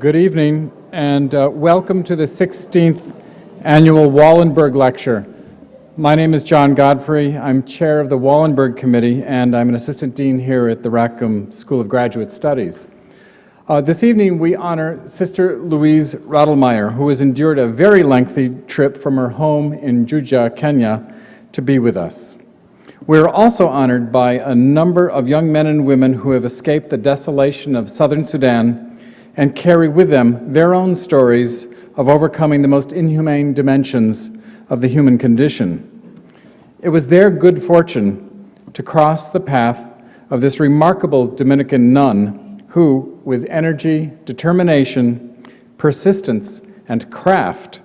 Good evening, and welcome to the 16th Annual Wallenberg Lecture. My name is John Godfrey. I'm chair of the Wallenberg Committee, and I'm an assistant dean here at the Rackham School of Graduate Studies. This evening, we honor Sister Luise Radlmeier, who has endured a very lengthy trip from her home in Juja, Kenya, to be with us. We're also honored by a number of young men and women who have escaped the desolation of southern Sudan and carry with them their own stories of overcoming the most inhumane dimensions of the human condition. It was their good fortune to cross the path of this remarkable Dominican nun who, with energy, determination, persistence, and craft,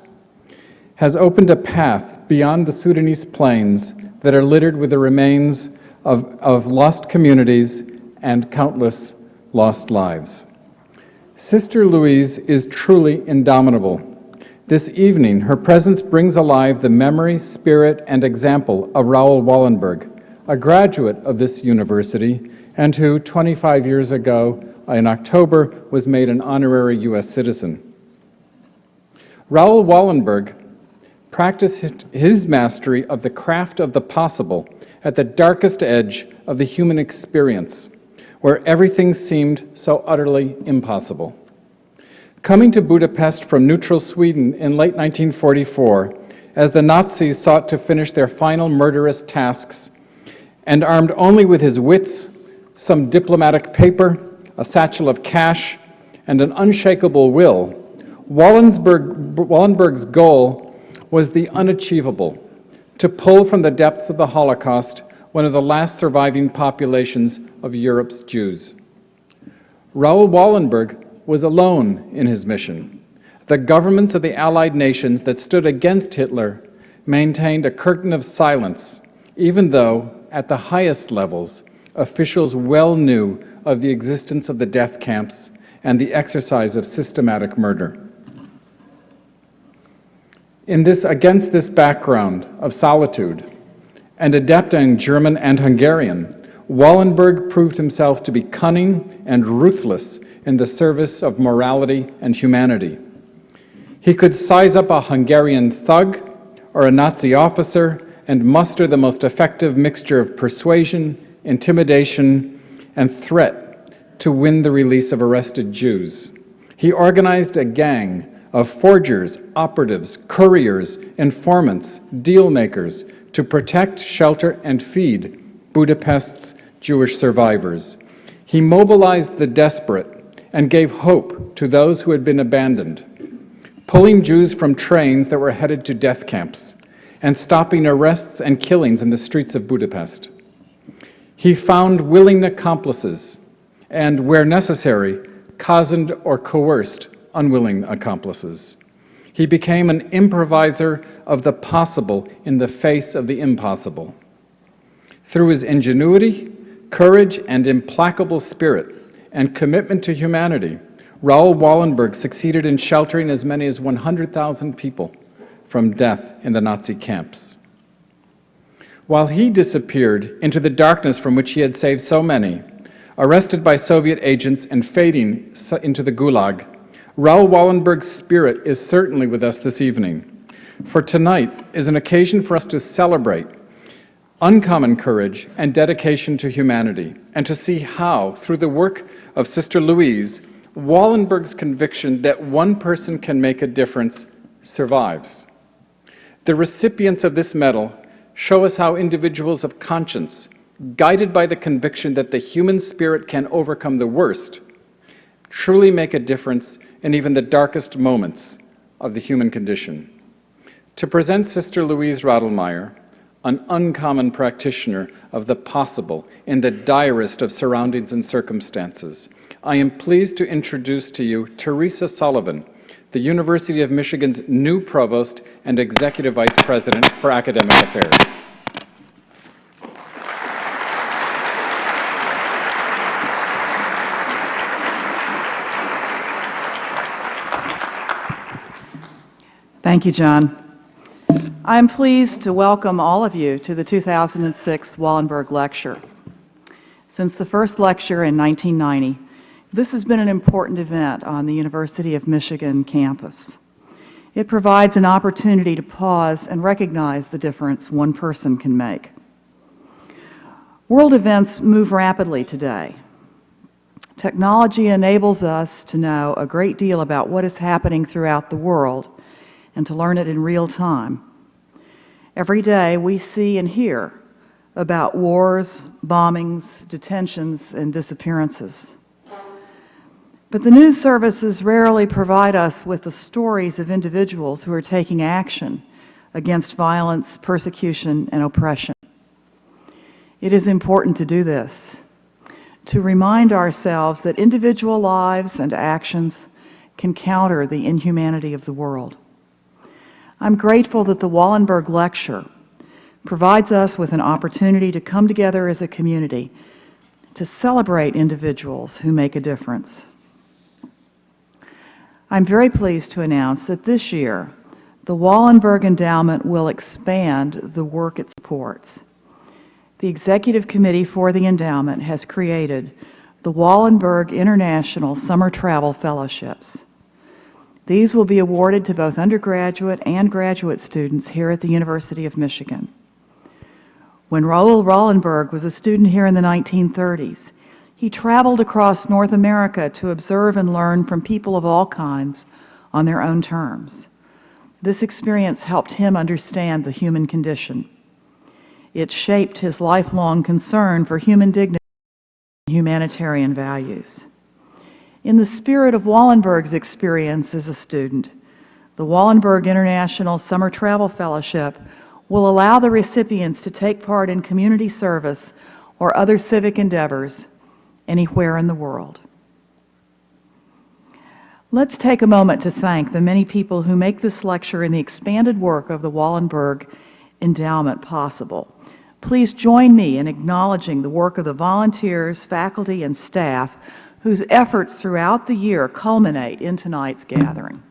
has opened a path beyond the Sudanese plains that are littered with the remains of lost communities and countless lost lives. Sister Louise is truly indomitable. This evening, her presence brings alive the memory, spirit, and example of Raoul Wallenberg, a graduate of this university, and who 25 years ago, in October, was made an honorary U.S. citizen. Raoul Wallenberg practiced his mastery of the craft of the possible at the darkest edge of the human experience, where everything seemed so utterly impossible. Coming to Budapest from neutral Sweden in late 1944, as the Nazis sought to finish their final murderous tasks, and armed only with his wits, some diplomatic paper, a satchel of cash, and an unshakable will, Wallenberg's goal was the unachievable: to pull from the depths of the Holocaust one of the last surviving populations of Europe's Jews. Raoul Wallenberg was alone in his mission. The governments of the Allied nations that stood against Hitler maintained a curtain of silence, even though, at the highest levels, officials well knew of the existence of the death camps and the exercise of systematic murder. Against this background of solitude, and adapting German and Hungarian, Wallenberg proved himself to be cunning and ruthless in the service of morality and humanity. He could size up a Hungarian thug or a Nazi officer and muster the most effective mixture of persuasion, intimidation, and threat to win the release of arrested Jews. He organized a gang of forgers, operatives, couriers, informants, deal makers to protect, shelter, and feed Budapest's Jewish survivors. He mobilized the desperate and gave hope to those who had been abandoned, pulling Jews from trains that were headed to death camps and stopping arrests and killings in the streets of Budapest. He found willing accomplices and, where necessary, cozened or coerced unwilling accomplices. He became an improviser of the possible in the face of the impossible. Through his ingenuity, courage, and implacable spirit and commitment to humanity, Raoul Wallenberg succeeded in sheltering as many as 100,000 people from death in the Nazi camps. While he disappeared into the darkness from which he had saved so many, arrested by Soviet agents and fading into the Gulag, Raoul Wallenberg's spirit is certainly with us this evening, for tonight is an occasion for us to celebrate uncommon courage and dedication to humanity, and to see how, through the work of Sister Louise, Wallenberg's conviction that one person can make a difference survives. The recipients of this medal show us how individuals of conscience, guided by the conviction that the human spirit can overcome the worst, truly make a difference in even the darkest moments of the human condition. To present Sister Luise Radlmeier, an uncommon practitioner of the possible in the direst of surroundings and circumstances, I am pleased to introduce to you Teresa Sullivan, the University of Michigan's new Provost and Executive Vice President for Academic Affairs. Thank you, John. I'm pleased to welcome all of you to the 2006 Wallenberg Lecture. Since the first lecture in 1990, This has been an important event on the University of Michigan campus. It provides an opportunity to pause and recognize the difference one person can make. World events move rapidly today. Technology enables us to know a great deal about what is happening throughout the world and to learn it in real time. Every day we see and hear about wars, bombings, detentions, and disappearances. But the news services rarely provide us with the stories of individuals who are taking action against violence, persecution, and oppression. It is important to do this, to remind ourselves that individual lives and actions can counter the inhumanity of the world. I'm grateful that the Wallenberg Lecture provides us with an opportunity to come together as a community to celebrate individuals who make a difference. I'm very pleased to announce that this year, the Wallenberg Endowment will expand the work it supports. The Executive Committee for the Endowment has created the Wallenberg International Summer Travel Fellowships. These will be awarded to both undergraduate and graduate students here at the University of Michigan. When Raoul Wallenberg was a student here in the 1930s, he traveled across North America to observe and learn from people of all kinds on their own terms. This experience helped him understand the human condition. It shaped his lifelong concern for human dignity and humanitarian values. In the spirit of Wallenberg's experience as a student, the Wallenberg International Summer Travel Fellowship will allow the recipients to take part in community service or other civic endeavors anywhere in the world. Let's take a moment to thank the many people who make this lecture and the expanded work of the Wallenberg Endowment possible. Please join me in acknowledging the work of the volunteers, faculty, and staff whose efforts throughout the year culminate in tonight's gathering.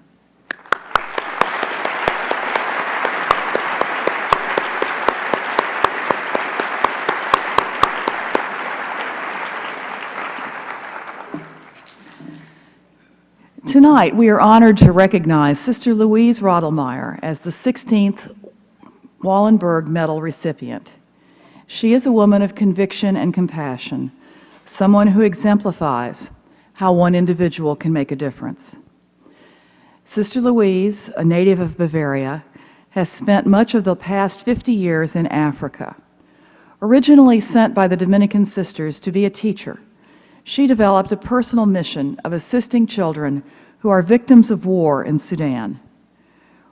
Tonight, we are honored to recognize Sister Luise Radlmeier as the 16th Wallenberg Medal recipient. She is a woman of conviction and compassion, someone who exemplifies how one individual can make a difference. Sister Louise, a native of Bavaria, has spent much of the past 50 years in Africa. Originally sent by the Dominican Sisters to be a teacher, she developed a personal mission of assisting children who are victims of war in Sudan.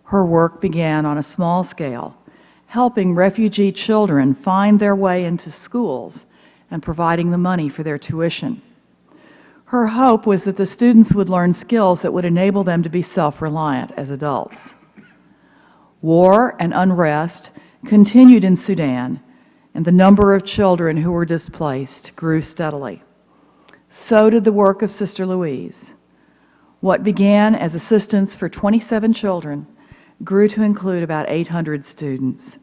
Her work began on a small scale, helping refugee children find their way into schools and providing the money for their tuition. Her hope was that the students would learn skills that would enable them to be self-reliant as adults. War and unrest continued in Sudan, and the number of children who were displaced grew steadily. So did the work of Sister Louise. What began as assistance for 27 children grew to include about 800 students.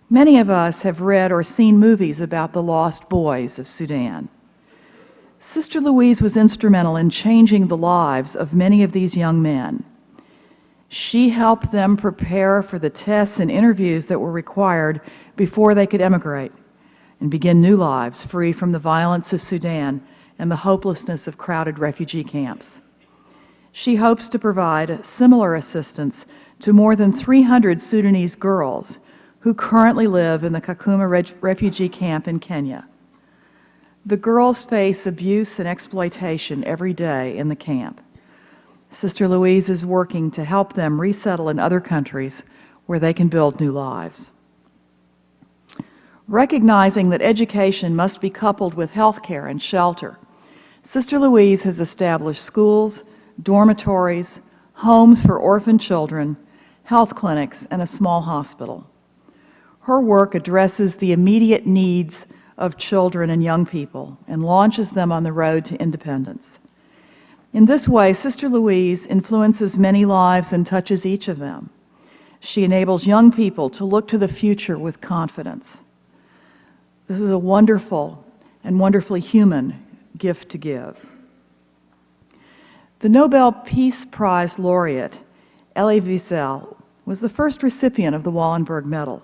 Many of us have read or seen movies about the lost boys of Sudan. Sister Louise was instrumental in changing the lives of many of these young men. She helped them prepare for the tests and interviews that were required before they could emigrate and begin new lives free from the violence of Sudan and the hopelessness of crowded refugee camps. She hopes to provide similar assistance to more than 300 Sudanese girls who currently live in the Kakuma refugee camp in Kenya. The girls face abuse and exploitation every day in the camp. Sister Louise is working to help them resettle in other countries where they can build new lives. Recognizing that education must be coupled with health care and shelter, Sister Louise has established schools, dormitories, homes for orphan children, health clinics, and a small hospital. Her work addresses the immediate needs of children and young people and launches them on the road to independence. In this way, Sister Louise influences many lives and touches each of them. She enables young people to look to the future with confidence. This is a wonderful and wonderfully human gift to give. The Nobel Peace Prize laureate, Elie Wiesel, was the first recipient of the Wallenberg Medal.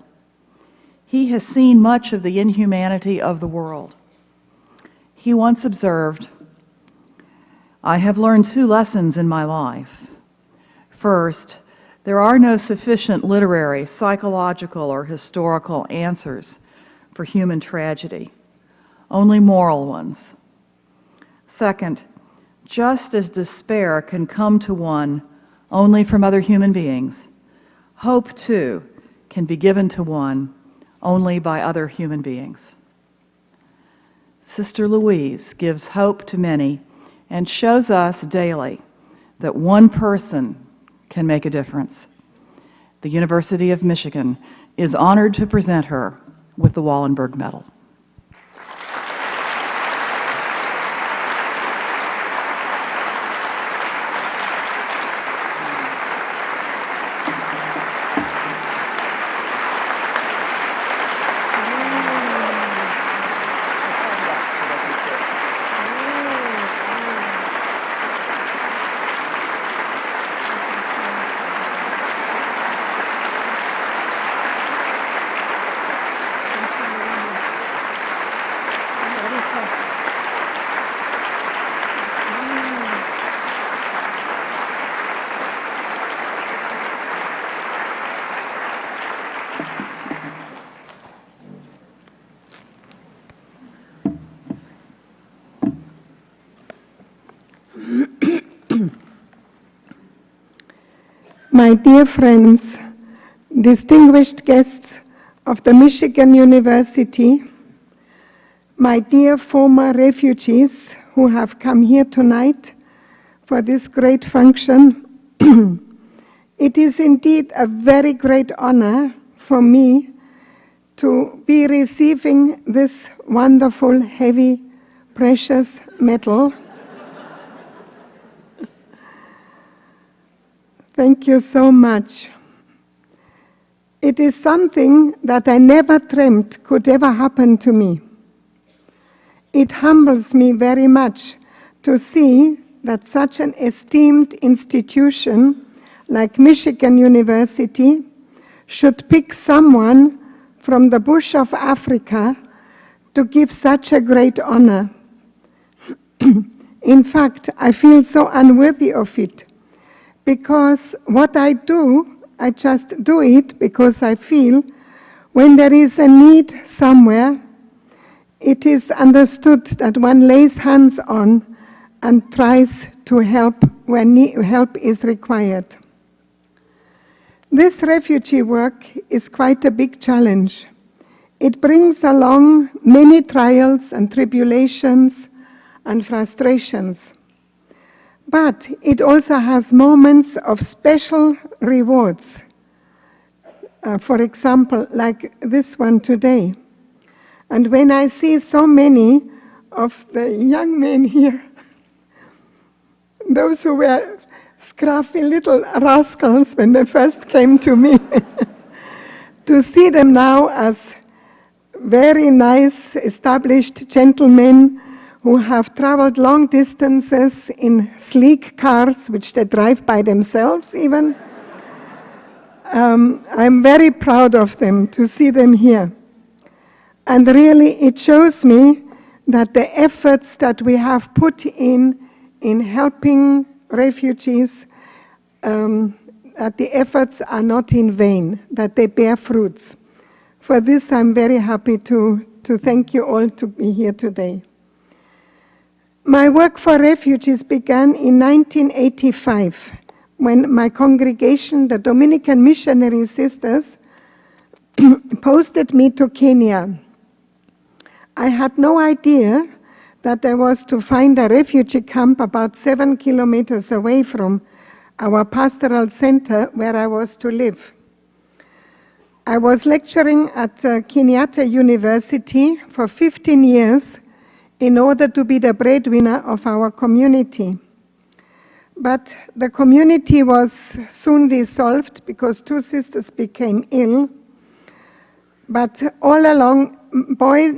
He has seen much of the inhumanity of the world. He once observed, "I have learned 2 lessons in my life. First, there are no sufficient literary, psychological, or historical answers for human tragedy, only moral ones. Second, just as despair can come to one only from other human beings, hope, too, can be given to one only by other human beings." Sister Louise gives hope to many and shows us daily that one person can make a difference. The University of Michigan is honored to present her with the Wallenberg Medal. My dear friends, distinguished guests of the Michigan University, my dear former refugees who have come here tonight for this great function, it is indeed a very great honor for me to be receiving this wonderful, heavy, precious medal. Thank you so much. It is something that I never dreamt could ever happen to me. It humbles me very much to see that such an esteemed institution like Michigan University should pick someone from the bush of Africa to give such a great honor. In fact, I feel so unworthy of it. Because what I do, I just do it because I feel when there is a need somewhere, it is understood that one lays hands on and tries to help when help is required. This refugee work is quite a big challenge. It brings along many trials and tribulations and frustrations. But it also has moments of special rewards. For example, like this one today. And when I see so many of the young men here, those who were scruffy little rascals when they first came to me, to see them now as very nice, established gentlemen who have traveled long distances in sleek cars, which they drive by themselves even. I'm very proud of them, to see them here. And really, it shows me that the efforts that we have put in helping refugees, that the efforts are not in vain, that they bear fruits. For this, I'm very happy to thank you all to be here today. My work for refugees began in 1985 when my congregation, the Dominican Missionary Sisters, posted me to Kenya. I had no idea that I was to find a refugee camp about 7 kilometers away from our pastoral center where I was to live. I was lecturing at Kenyatta University for 15 years in order to be the breadwinner of our community. But the community was soon dissolved because 2 sisters became ill. But all along,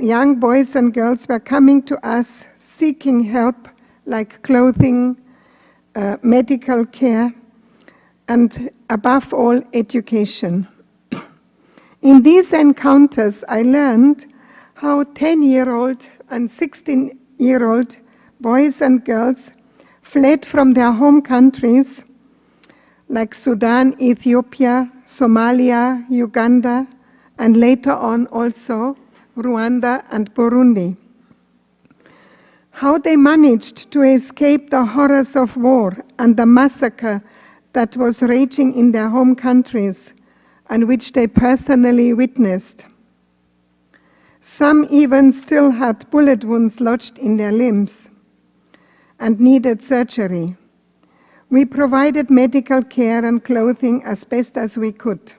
young boys and girls were coming to us seeking help like clothing, medical care, and above all, education. In these encounters, I learned how 10-year-old and 16-year-old boys and girls fled from their home countries like Sudan, Ethiopia, Somalia, Uganda, and later on also Rwanda and Burundi. How they managed to escape the horrors of war and the massacre that was raging in their home countries and which they personally witnessed. Some even still had bullet wounds lodged in their limbs and needed surgery. We provided medical care and clothing as best as we could.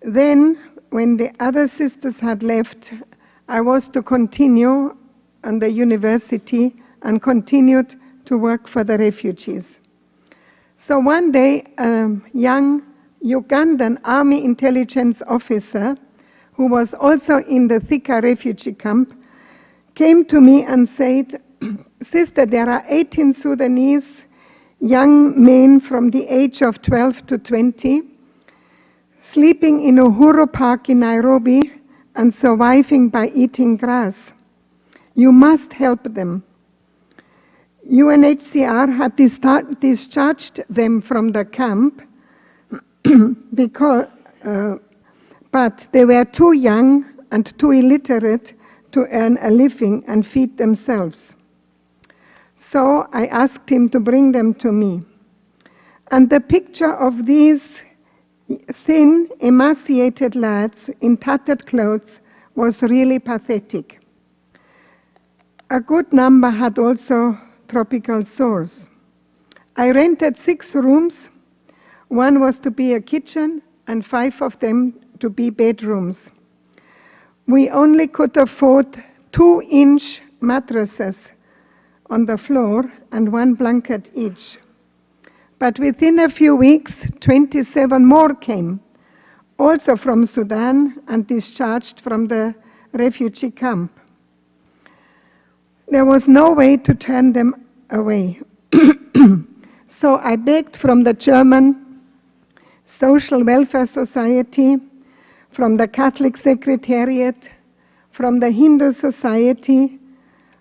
Then, when the other sisters had left, I was to continue on the university and continued to work for the refugees. So one day, a young Ugandan army intelligence officer, who was also in the Thika refugee camp, came to me and said, "Sister, there are 18 Sudanese young men from the age of 12 to 20 sleeping in Uhuru Park in Nairobi and surviving by eating grass. You must help them." UNHCR had discharged them from the camp but they were too young and too illiterate to earn a living and feed themselves. So I asked him to bring them to me. And the picture of these thin, emaciated lads in tattered clothes was really pathetic. A good number had also tropical sores. I rented 6 rooms. One was to be a kitchen and 5 of them to be bedrooms. We only could afford 2-inch mattresses on the floor and 1 blanket each. But within a few weeks, 27 more came, also from Sudan and discharged from the refugee camp. There was no way to turn them away. So I begged from the German Social Welfare Society, from the Catholic Secretariat, from the Hindu Society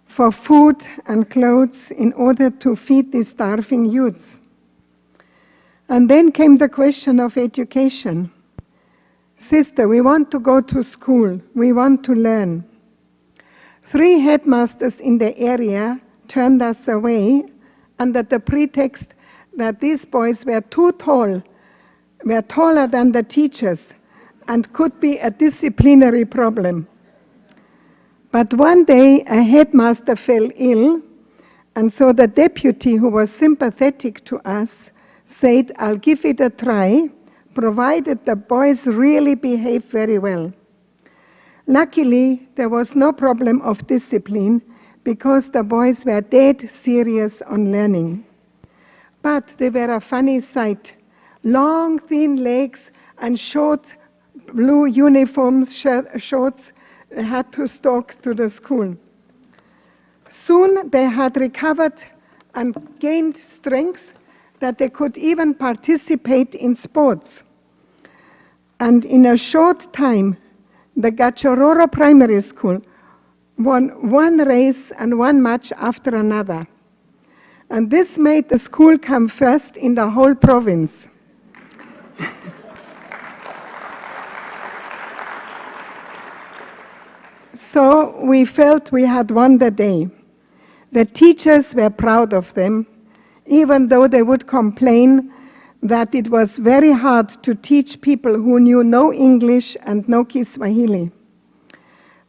for food and clothes in order to feed these starving youths. And then came the question of education. "Sister, we want to go to school. We want to learn." 3 headmasters in the area turned us away under the pretext that these boys were too tall, were taller than the teachers, and could be a disciplinary problem. But one day a headmaster fell ill, and so the deputy, who was sympathetic to us, said, "I'll give it a try, provided the boys really behave very well." Luckily, there was no problem of discipline because the boys were dead serious on learning. But they were a funny sight. Long, thin legs and short blue uniforms, shorts, had to stalk to the school. Soon they had recovered and gained strength that they could even participate in sports. And in a short time, the Gachororo Primary School won 1 race and 1 match after another. And this made the school come first in the whole province. So we felt we had won the day. The teachers were proud of them, even though they would complain that it was very hard to teach people who knew no English and no Kiswahili.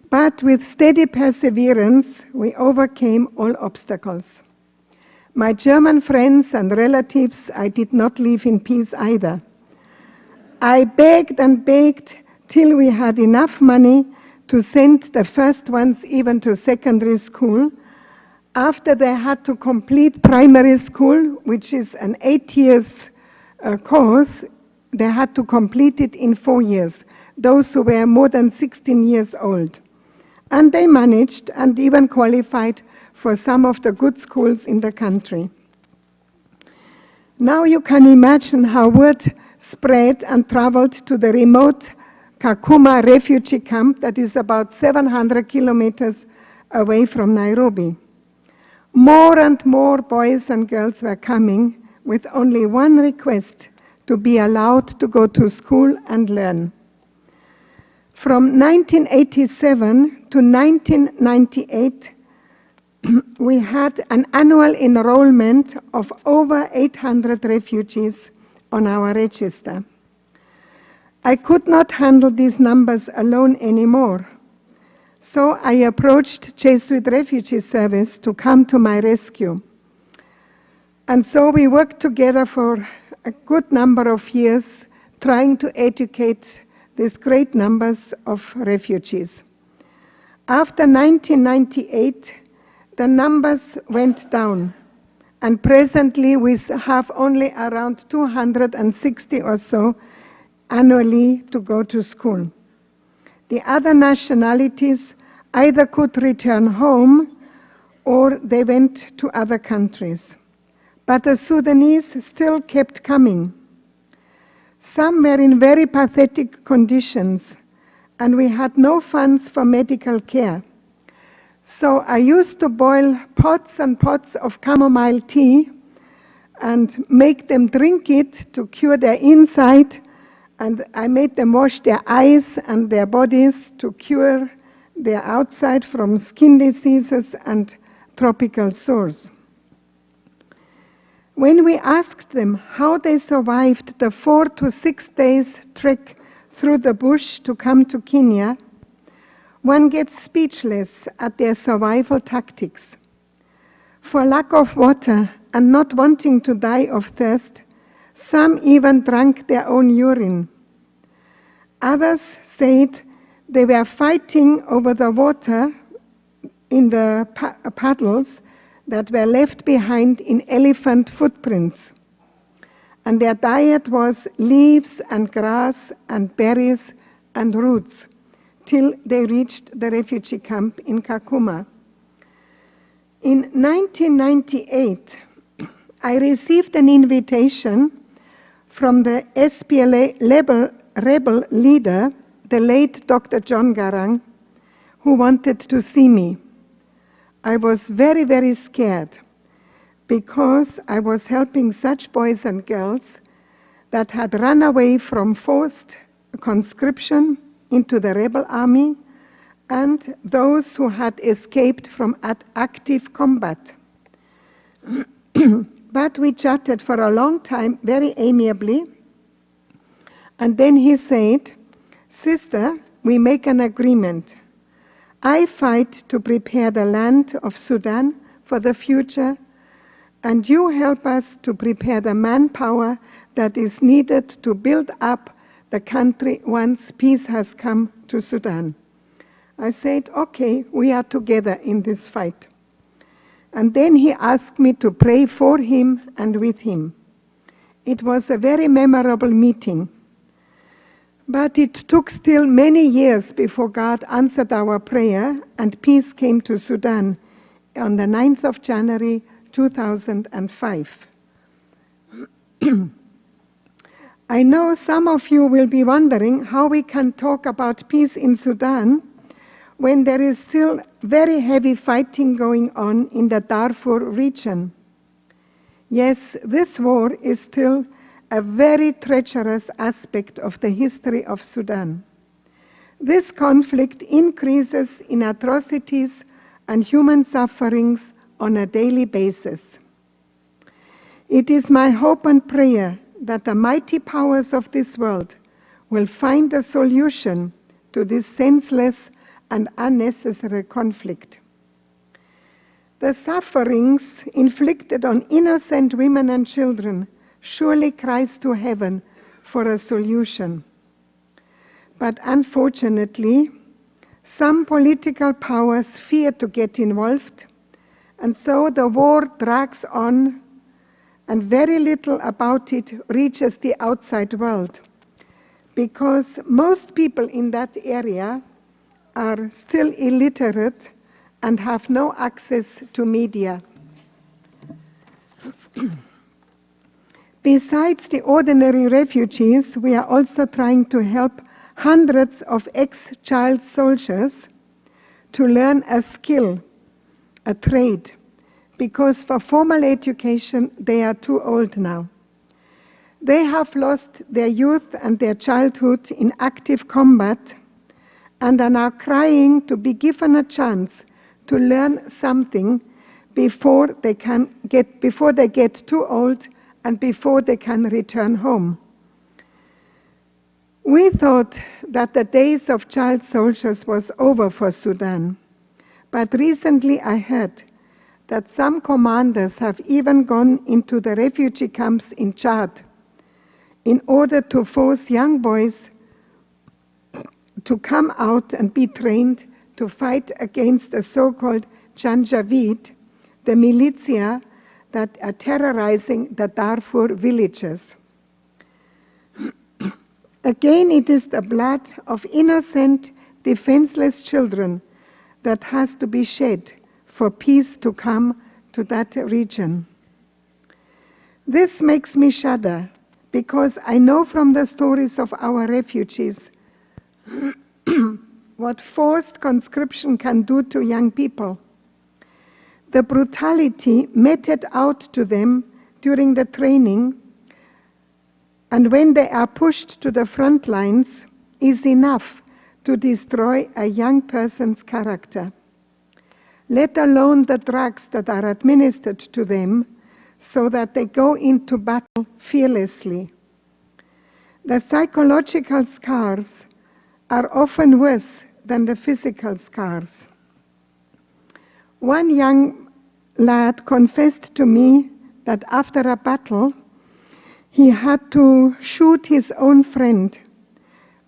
But with steady perseverance, we overcame all obstacles. My German friends and relatives I did not leave in peace either. I begged and begged till we had enough money to send the first ones even to secondary school. After they had to complete primary school, which is an 8 years course, they had to complete it in 4 years, those who were more than 16 years old. And they managed and even qualified for some of the good schools in the country. Now you can imagine how word spread and traveled to the remote Kakuma refugee camp that is about 700 kilometers away from Nairobi. More and more boys and girls were coming with only one request: to be allowed to go to school and learn. From 1987 to 1998, we had an annual enrollment of over 800 refugees on our register. I could not handle these numbers alone anymore, so I approached Jesuit Refugee Service to come to my rescue. And so we worked together for a good number of years, trying to educate these great numbers of refugees. After 1998, the numbers went down, and presently we have only around 260 or so annually to go to school. The other nationalities either could return home or they went to other countries. But the Sudanese still kept coming. Some were in very pathetic conditions, and we had no funds for medical care. So I used to boil pots and pots of chamomile tea and make them drink it to cure their inside, and I made them wash their eyes and their bodies to cure their outside from skin diseases and tropical sores. When we asked them how they survived the 4 to 6 days trek through the bush to come to Kenya, one gets speechless at their survival tactics. For lack of water and not wanting to die of thirst, some even drank their own urine. Others said they were fighting over the water in the puddles that were left behind in elephant footprints. And their diet was leaves and grass and berries and roots till they reached the refugee camp in Kakuma. In 1998, I received an invitation from the SPLA rebel leader, the late Dr. John Garang, who wanted to see me. I was very, very scared because I was helping such boys and girls that had run away from forced conscription into the rebel army and those who had escaped from active combat. But we chatted for a long time, very amiably, and then he said, "Sister, we make an agreement. I fight to prepare the land of Sudan for the future, and you help us to prepare the manpower that is needed to build up the country once peace has come to Sudan." I said, "Okay, we are together in this fight." And then he asked me to pray for him and with him. It was a very memorable meeting. But it took still many years before God answered our prayer and peace came to Sudan on the 9th of January 2005. I know some of you will be wondering how we can talk about peace in Sudan when there is still very heavy fighting going on in the Darfur region. Yes, this war is still a very treacherous aspect of the history of Sudan. This conflict increases in atrocities and human sufferings on a daily basis. It is my hope and prayer that the mighty powers of this world will find a solution to this senseless and unnecessary conflict. The sufferings inflicted on innocent women and children surely cries to heaven for a solution. But unfortunately, some political powers fear to get involved, and so the war drags on, and very little about it reaches the outside world, because most people in that area are still illiterate and have no access to media. Besides the ordinary refugees, we are also trying to help hundreds of ex-child soldiers to learn a skill, a trade, because for formal education they are too old now. They have lost their youth and their childhood in active combat and are now crying to be given a chance to learn something before they get too old and before they can return home. We thought that the days of child soldiers was over for Sudan, but recently I heard that some commanders have even gone into the refugee camps in Chad in order to force young boys to come out and be trained to fight against the so-called Janjaweed, the militia that are terrorizing the Darfur villages. Again, it is the blood of innocent, defenseless children that has to be shed for peace to come to that region. This makes me shudder because I know from the stories of our refugees what forced conscription can do to young people. The brutality meted out to them during the training and when they are pushed to the front lines is enough to destroy a young person's character, let alone the drugs that are administered to them so that they go into battle fearlessly. The psychological scars are often worse than the physical scars. One young lad confessed to me that after a battle, he had to shoot his own friend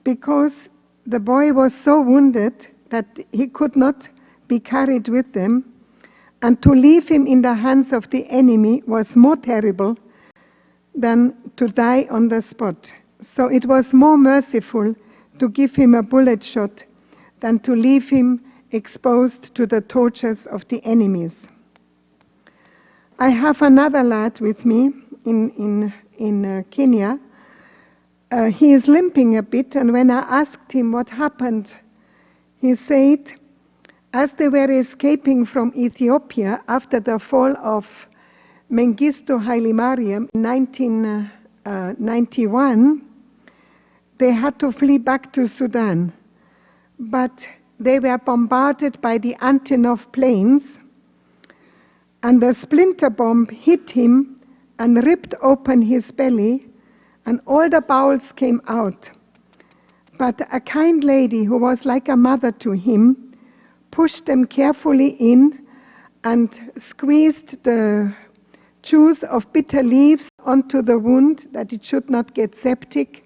because the boy was so wounded that he could not be carried with them, and to leave him in the hands of the enemy was more terrible than to die on the spot. So it was more merciful to give him a bullet shot than to leave him exposed to the tortures of the enemies. I have another lad with me in Kenya. He is limping a bit, and when I asked him what happened, he said, as they were escaping from Ethiopia after the fall of Mengistu Haile Mariam in 1991, they had to flee back to Sudan. But they were bombarded by the Antonov planes, and the splinter bomb hit him and ripped open his belly, and all the bowels came out. But a kind lady who was like a mother to him pushed them carefully in and squeezed the juice of bitter leaves onto the wound that it should not get septic,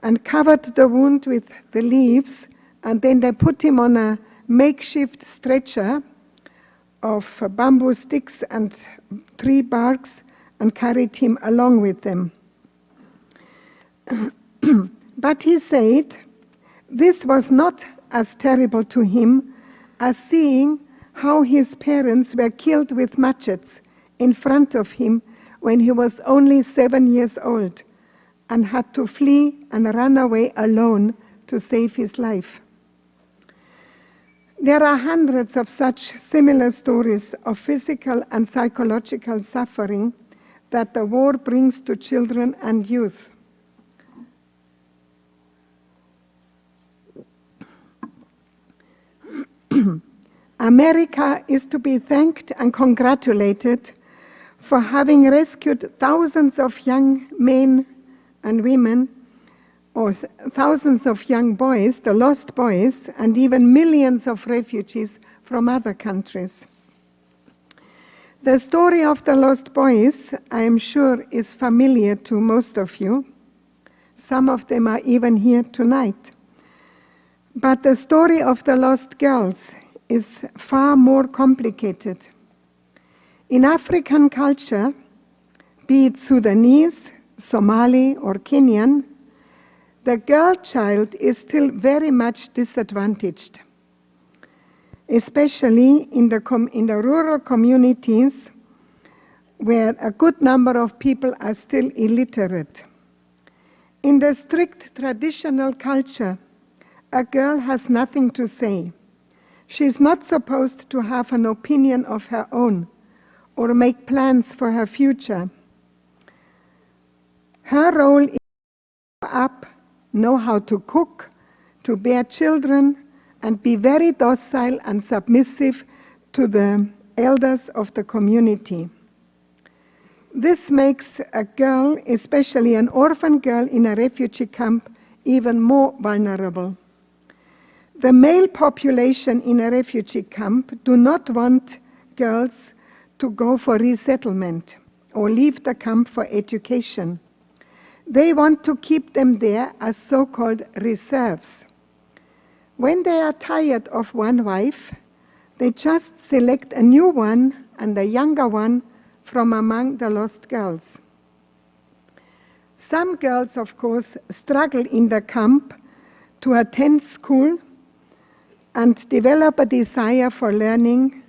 and covered the wound with the leaves, and then they put him on a makeshift stretcher of bamboo sticks and tree barks and carried him along with them. But he said this was not as terrible to him as seeing how his parents were killed with machetes in front of him when he was only 7 years old and had to flee and run away alone to save his life. There are hundreds of such similar stories of physical and psychological suffering that the war brings to children and youth. America is to be thanked and congratulated for having rescued thousands of young men and women, or thousands of young boys, the lost boys, and even millions of refugees from other countries. The story of the lost boys, I am sure, is familiar to most of you. Some of them are even here tonight. But the story of the lost girls is far more complicated. In African culture, be it Sudanese, Somali, or Kenyan, the girl child is still very much disadvantaged. especially in the rural communities where a good number of people are still illiterate. In the strict traditional culture, a girl has nothing to say. She is not supposed to have an opinion of her own or make plans for her future. Her role is to grow up, know how to cook, to bear children, and be very docile and submissive to the elders of the community. This makes a girl, especially an orphan girl in a refugee camp, even more vulnerable. The male population in a refugee camp do not want girls to go for resettlement or leave the camp for education. They want to keep them there as so-called reserves. When they are tired of one wife, they just select a new one and a younger one from among the lost girls. Some girls, of course, struggle in the camp to attend school and develop a desire for learning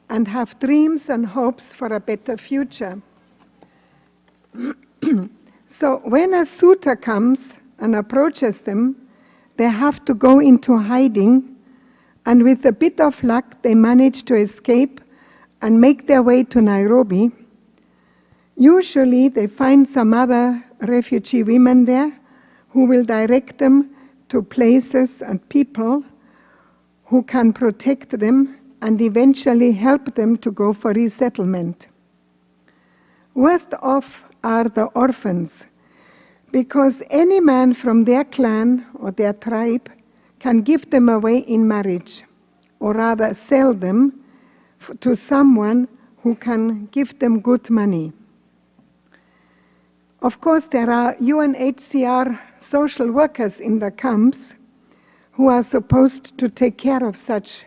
and have dreams and hopes for a better future. So when a suitor comes and approaches them, they have to go into hiding, and with a bit of luck, they manage to escape and make their way to Nairobi. Usually, they find some other refugee women there who will direct them to places and people who can protect them and eventually help them to go for resettlement. Worst off are the orphans, because any man from their clan or their tribe can give them away in marriage, or rather sell them to someone who can give them good money. Of course, there are UNHCR social workers in the camps who are supposed to take care of such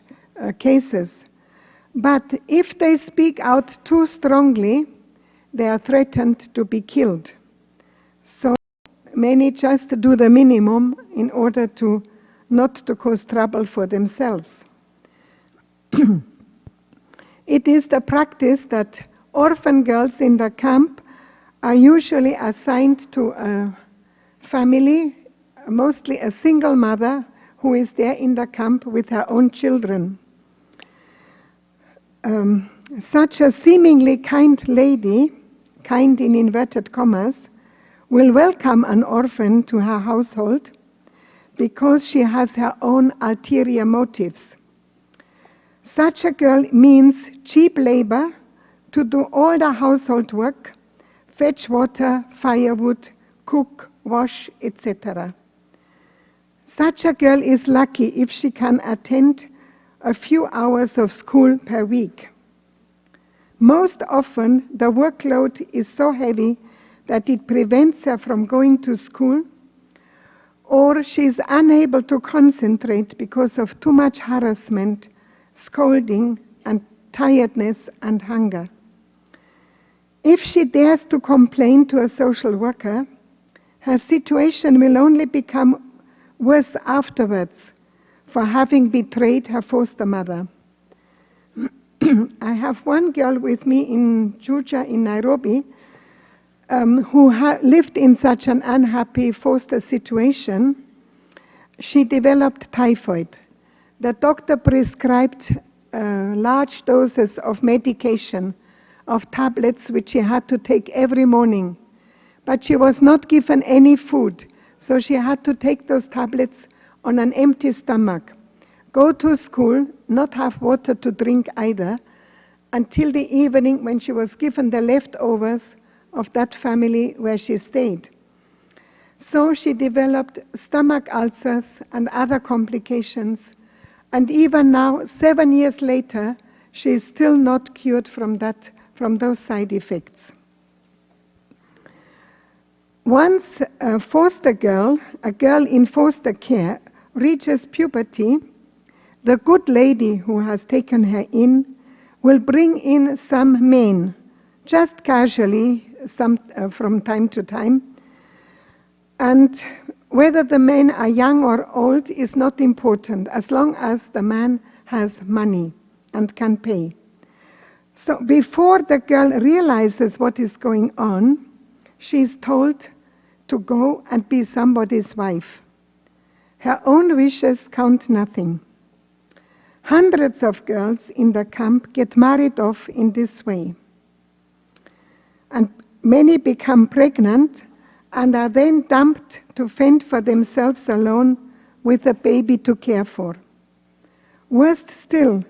cases. But if they speak out too strongly, they are threatened to be killed. So many just do the minimum in order to not to cause trouble for themselves. It is the practice that orphan girls in the camp are usually assigned to a family, mostly a single mother, who is there in the camp with her own children. Such a seemingly kind lady, kind in inverted commas, will welcome an orphan to her household because she has her own ulterior motives. Such a girl means cheap labor to do all the household work, fetch water, firewood, cook, wash, etc. Such a girl is lucky if she can attend a few hours of school per week. Most often, the workload is so heavy that it prevents her from going to school, or she is unable to concentrate because of too much harassment, scolding, and tiredness and hunger. If she dares to complain to a social worker, her situation will only become worse afterwards for having betrayed her foster mother. I have one girl with me in Juja in Nairobi who lived in such an unhappy foster situation. She developed typhoid. The doctor prescribed large doses of medication, of tablets which she had to take every morning. But she was not given any food, so she had to take those tablets on an empty stomach, go to school, not have water to drink either, until the evening when she was given the leftovers of that family where she stayed. So she developed stomach ulcers and other complications, and even now, 7 years later, she is still not cured from those side effects. Once a foster girl, a girl in foster care, reaches puberty, the good lady who has taken her in will bring in some men, just casually, from time to time. And whether the men are young or old is not important, as long as the man has money and can pay. So before the girl realizes what is going on, she is told to go and be somebody's wife. Her own wishes count nothing. Hundreds of girls in the camp get married off in this way. And many become pregnant and are then dumped to fend for themselves alone with a baby to care for. Worst still,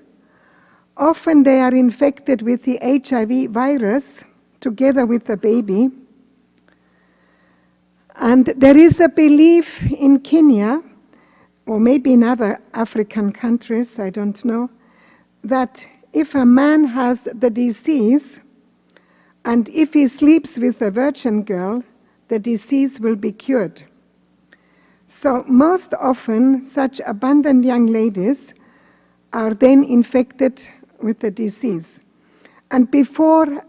often they are infected with the HIV virus together with the baby. And there is a belief in Kenya, or maybe in other African countries, I don't know, that if a man has the disease, and if he sleeps with a virgin girl, the disease will be cured. So most often, such abundant young ladies are then infected with the disease. And before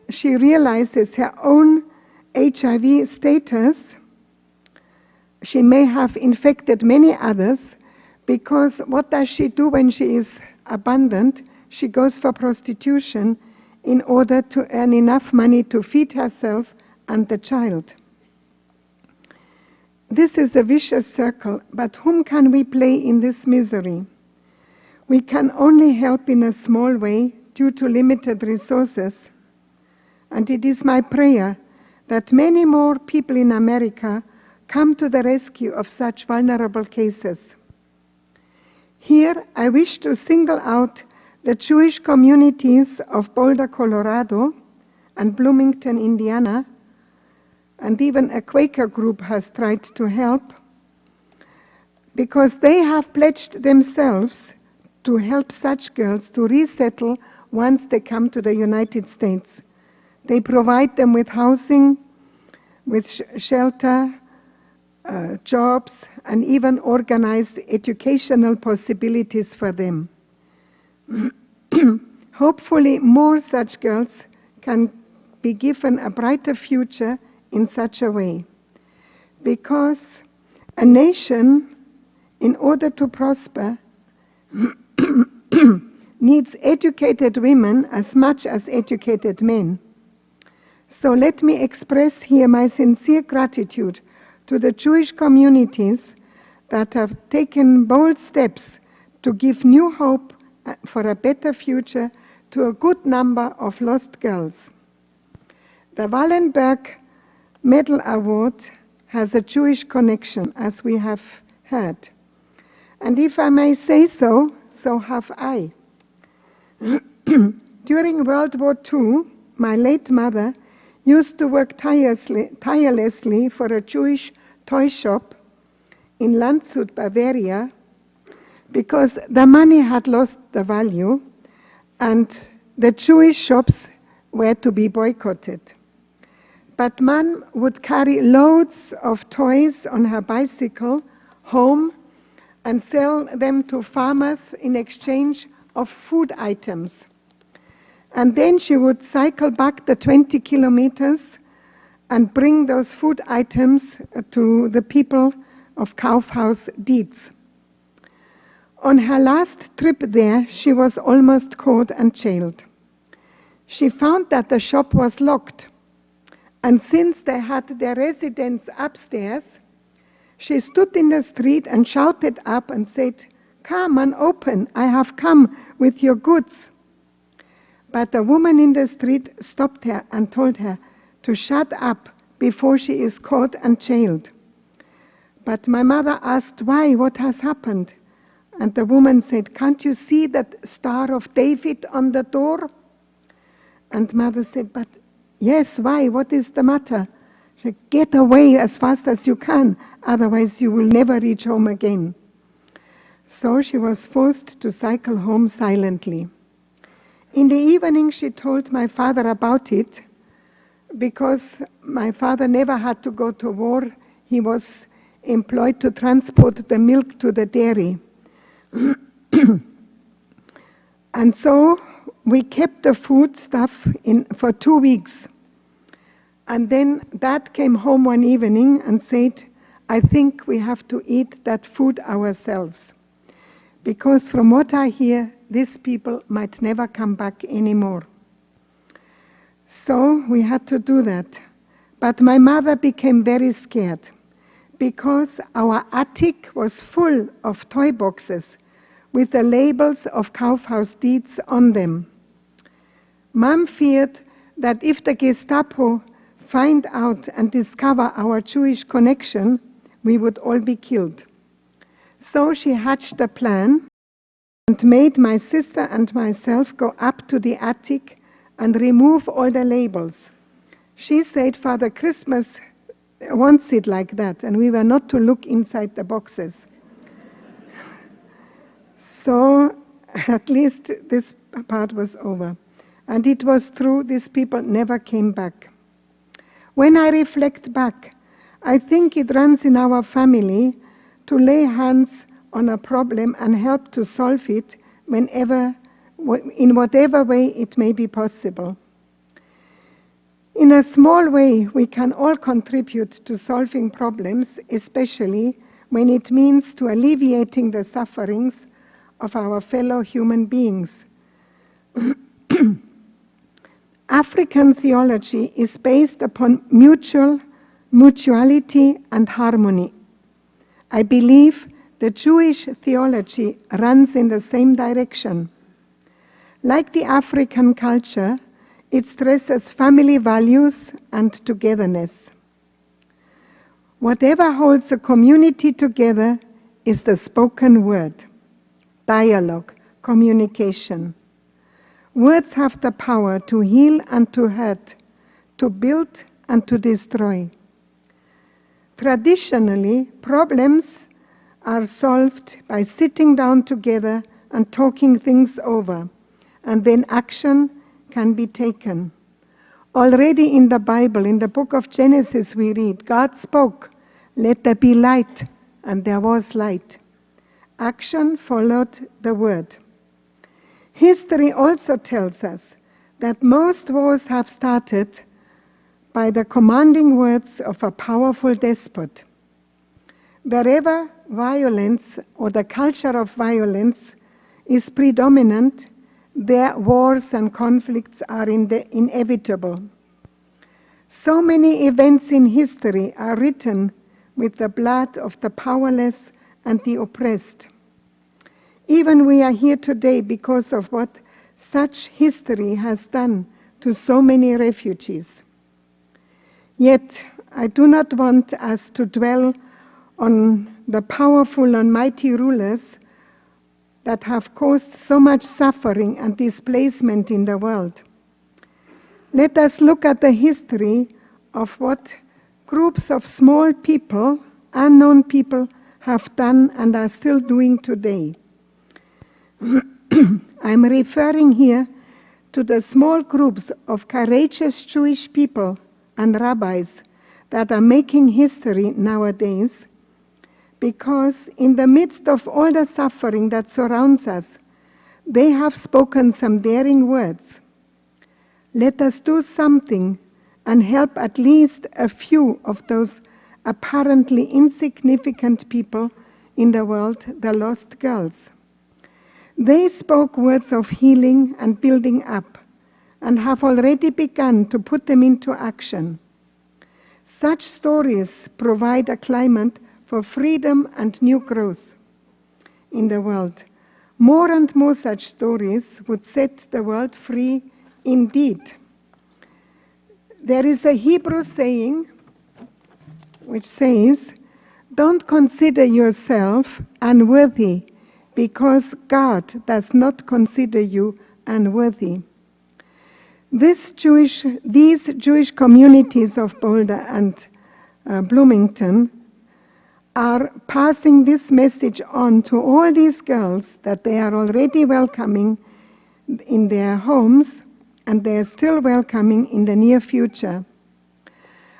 she realizes her own HIV status, she may have infected many others, because what does she do when she is abundant? She goes for prostitution in order to earn enough money to feed herself and the child. This is a vicious circle, but whom can we play in this misery? We can only help in a small way due to limited resources. And it is my prayer that many more people in America come to the rescue of such vulnerable cases. Here, I wish to single out the Jewish communities of Boulder, Colorado, and Bloomington, Indiana, and even a Quaker group has tried to help, because they have pledged themselves to help such girls to resettle once they come to the United States. They provide them with housing, with shelter, jobs, and even organize educational possibilities for them. Hopefully, more such girls can be given a brighter future in such a way. Because a nation, in order to prosper, needs educated women as much as educated men. So let me express here my sincere gratitude to the Jewish communities that have taken bold steps to give new hope for a better future to a good number of lost girls. The Wallenberg Medal Award has a Jewish connection, as we have heard. And if I may say so, so have I. During World War II, my late mother used to work tirelessly for a Jewish toy shop in Landshut, Bavaria, because the money had lost the value and the Jewish shops were to be boycotted. But Mom would carry loads of toys on her bicycle home and sell them to farmers in exchange of food items. And then she would cycle back the 20 kilometers and bring those food items to the people of Kaufhaus Dietz. On her last trip there, she was almost caught and jailed. She found that the shop was locked, and since they had their residence upstairs, she stood in the street and shouted up and said, "Come and open, I have come with your goods." But a woman in the street stopped her and told her to shut up before she is caught and jailed. But my mother asked, "Why? What has happened?" And the woman said, "Can't you see that Star of David on the door?" And mother said, "But yes, why? What is the matter?" She said, "Get away as fast as you can, otherwise you will never reach home again." So she was forced to cycle home silently. In the evening, she told my father about it, because my father never had to go to war. He was employed to transport the milk to the dairy. And so we kept the food stuff for 2 weeks. And then Dad came home one evening and said, "I think we have to eat that food ourselves." because from what I hear, these people might never come back anymore. So we had to do that. But my mother became very scared because our attic was full of toy boxes with the labels of Kaufhaus deeds on them. Mom feared that if the Gestapo find out and discover our Jewish connection, we would all be killed. So she hatched a plan and made my sister and myself go up to the attic and remove all the labels. She said Father Christmas wants it like that, and we were not to look inside the boxes. So at least this part was over. And it was true, these people never came back. When I reflect back, I think it runs in our family to lay hands on a problem and help to solve it whenever, in whatever way it may be possible. In a small way, we can all contribute to solving problems, especially when it means to alleviating the sufferings of our fellow human beings. African theology is based upon mutuality and harmony. I believe the Jewish theology runs in the same direction. Like the African culture, it stresses family values and togetherness. Whatever holds a community together is the spoken word, dialogue, communication. Words have the power to heal and to hurt, to build and to destroy. Traditionally, problems are solved by sitting down together and talking things over, and then action can be taken. Already in the Bible, in the book of Genesis, we read, God spoke, "Let there be light," and there was light. Action followed the word. History also tells us that most wars have started by the commanding words of a powerful despot. Wherever violence or the culture of violence is predominant, their wars and conflicts are inevitable. So many events in history are written with the blood of the powerless and the oppressed. Even we are here today because of what such history has done to so many refugees. Yet, I do not want us to dwell on the powerful and mighty rulers that have caused so much suffering and displacement in the world. Let us look at the history of what groups of small people, unknown people, have done and are still doing today. I'm referring here to the small groups of courageous Jewish people and rabbis that are making history nowadays, because in the midst of all the suffering that surrounds us, they have spoken some daring words. Let us do something and help at least a few of those apparently insignificant people in the world, the lost girls. They spoke words of healing and building up, and have already begun to put them into action. Such stories provide a climate for freedom and new growth in the world. More and more such stories would set the world free indeed. There is a Hebrew saying which says, "Don't consider yourself unworthy, because God does not consider you unworthy." These Jewish communities of Boulder and Bloomington are passing this message on to all these girls that they are already welcoming in their homes, and they are still welcoming in the near future.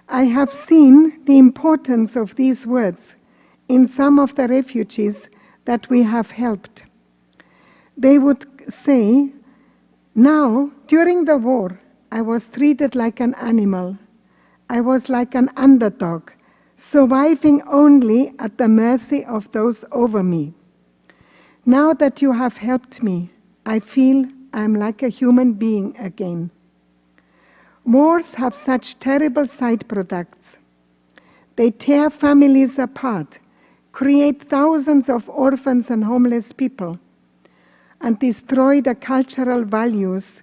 I have seen the importance of these words in some of the refugees that we have helped. They would say, "Now, during the war, I was treated like an animal. I was like an underdog, surviving only at the mercy of those over me. Now that you have helped me, I feel I'm like a human being again. Wars have such terrible side products. They tear families apart, create thousands of orphans and homeless people, and destroy the cultural values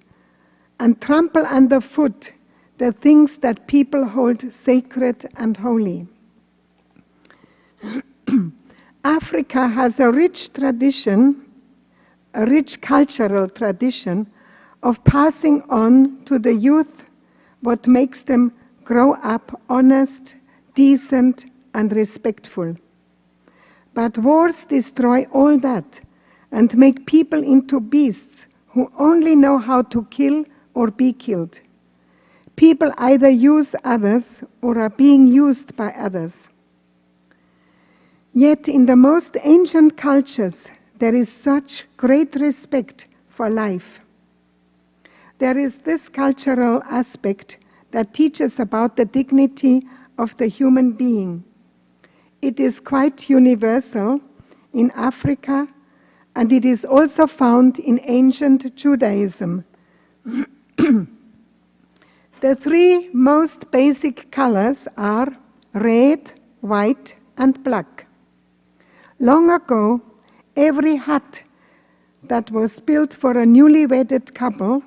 and trample underfoot the things that people hold sacred and holy. Africa has a rich tradition, a rich cultural tradition of passing on to the youth what makes them grow up honest, decent, and respectful. But wars destroy all that and make people into beasts who only know how to kill or be killed. People either use others or are being used by others. Yet in the most ancient cultures, there is such great respect for life. There is this cultural aspect that teaches about the dignity of the human being. It is quite universal in Africa, and it is also found in ancient Judaism. The three most basic colors are red, white, and black. Long ago, every hut that was built for a newly wedded couple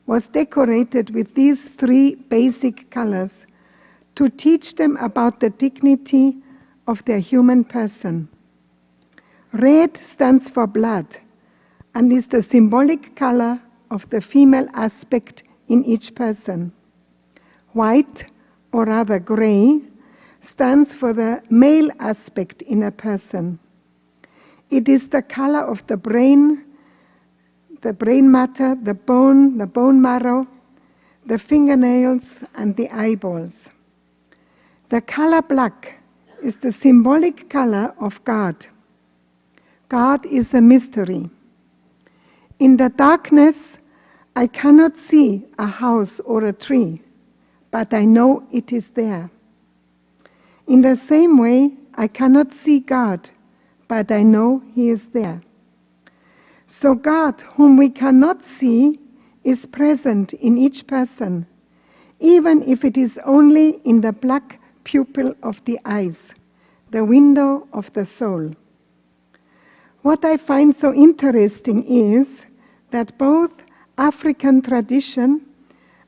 was decorated with these three basic colors to teach them about the dignity of their human person. Red stands for blood and is the symbolic color of the female aspect in each person. White, or rather gray, stands for the male aspect in a person. It is the color of the brain matter, the bone marrow, the fingernails, and the eyeballs. The color black is the symbolic color of God. God is a mystery. In the darkness, I cannot see a house or a tree, but I know it is there. In the same way, I cannot see God, but I know He is there. So God, whom we cannot see, is present in each person, even if it is only in the black pupil of the eyes, the window of the soul. What I find so interesting is that both African tradition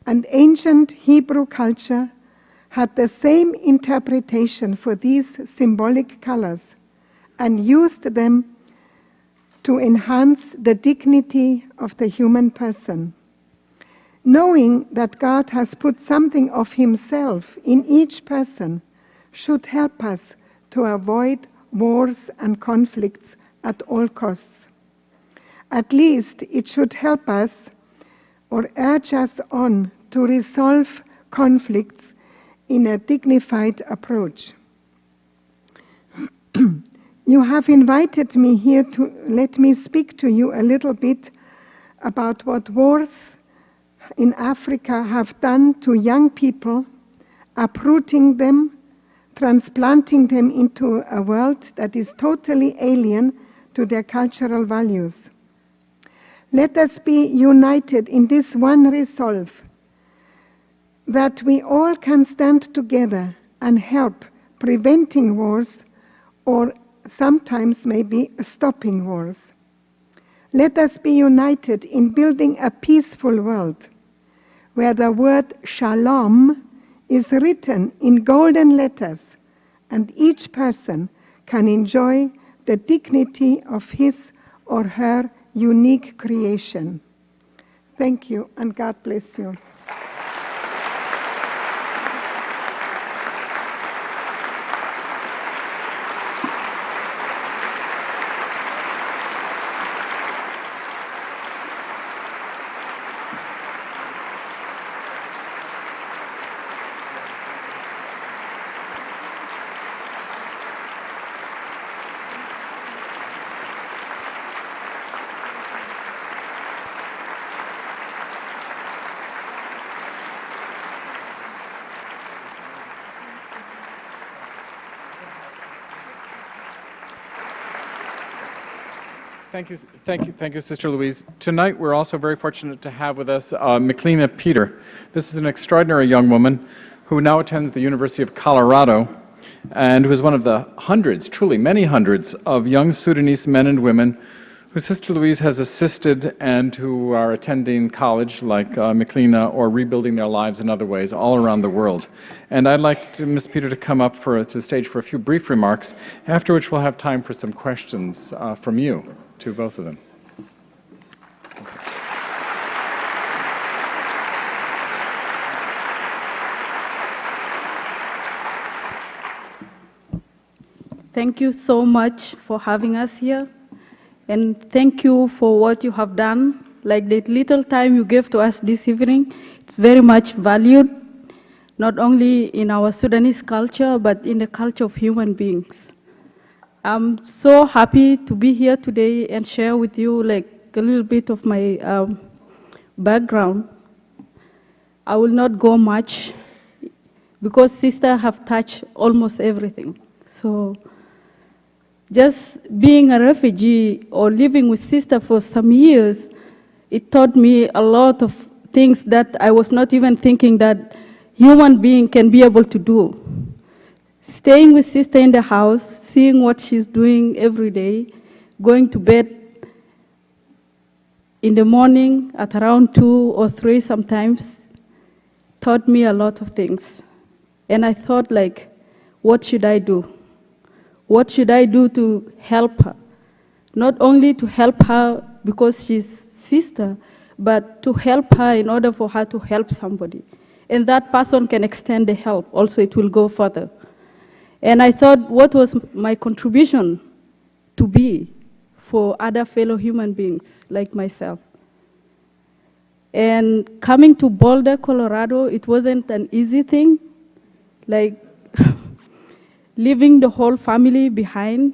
and ancient Hebrew culture had the same interpretation for these symbolic colors and used them to enhance the dignity of the human person. Knowing that God has put something of Himself in each person should help us to avoid wars and conflicts at all costs. At least it should help us or urge us on to resolve conflicts in a dignified approach. You have invited me here to let me speak to you a little bit about what wars in Africa have done to young people, uprooting them, transplanting them into a world that is totally alien to their cultural values. Let us be united in this one resolve, that we all can stand together and help preventing wars or sometimes maybe stopping wars. Let us be united in building a peaceful world where the word shalom is written in golden letters and each person can enjoy the dignity of his or her unique creation. Thank you, and God bless you. Thank you, Sister Louise. Tonight, we're also very fortunate to have with us Melina Peter. This is an extraordinary young woman who now attends the University of Colorado and who is one of the hundreds, truly many hundreds, of young Sudanese men and women who Sister Louise has assisted and who are attending college like Melina or rebuilding their lives in other ways all around the world. And I'd like Ms. Peter to come up to the stage for a few brief remarks, after which we'll have time for some questions from you to both of them. Thank you so much for having us here. And thank you for what you have done. Like the little time you gave to us this evening, it's very much valued, not only in our Sudanese culture, but in the culture of human beings. I'm so happy to be here today and share with you like a little bit of my background. I will not go much because sisters have touched almost everything. So just being a refugee or living with sister for some years, it taught me a lot of things that I was not even thinking that human being can be able to do. Staying with sister in the house, seeing what she's doing every day, going to bed in the morning at around 2 or 3 sometimes, taught me a lot of things. And I thought like, what should I do? What should I do to help her? Not only to help her because she's sister, but to help her in order for her to help somebody. And that person can extend the help. Also, it will go further. And I thought, what was my contribution to be for other fellow human beings like myself? And coming to Boulder, Colorado, it wasn't an easy thing. Like, leaving the whole family behind,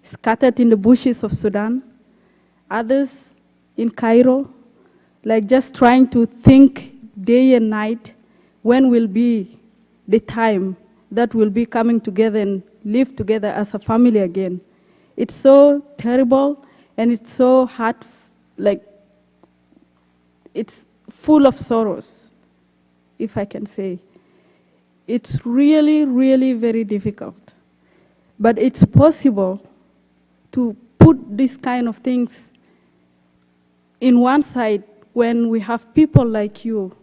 scattered in the bushes of Sudan, others in Cairo, like just trying to think day and night, when will be the time that we'll be coming together and live together as a family again. It's so terrible and it's so hard, like it's full of sorrows, if I can say. It's really, really very difficult. But it's possible to put these kind of things in one side when we have people like you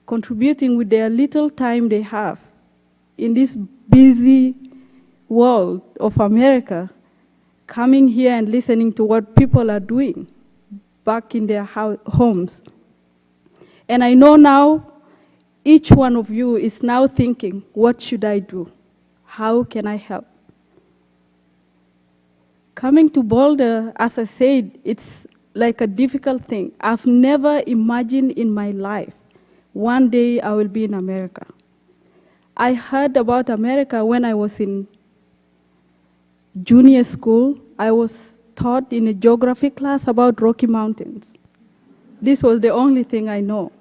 contributing with their little time they have in this busy world of America, coming here and listening to what people are doing back in their homes. And I know now each one of you is now thinking, what should I do? How can I help? Coming to Boulder, as I said, it's like a difficult thing. I've never imagined in my life one day I will be in America. I heard about America when I was in junior school. I was taught in a geography class about Rocky Mountains. This was the only thing I know.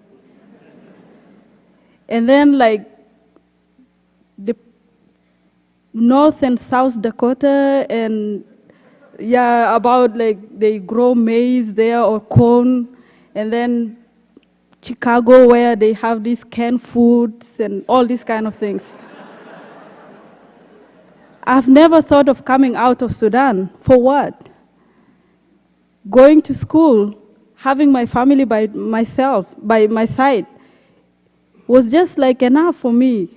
And then like the North and South Dakota and yeah, about like they grow maize there or corn, and then Chicago where they have these canned foods and all these kind of things. I've never thought of coming out of Sudan. For what? Going to school, having my family by my side, was just like enough for me.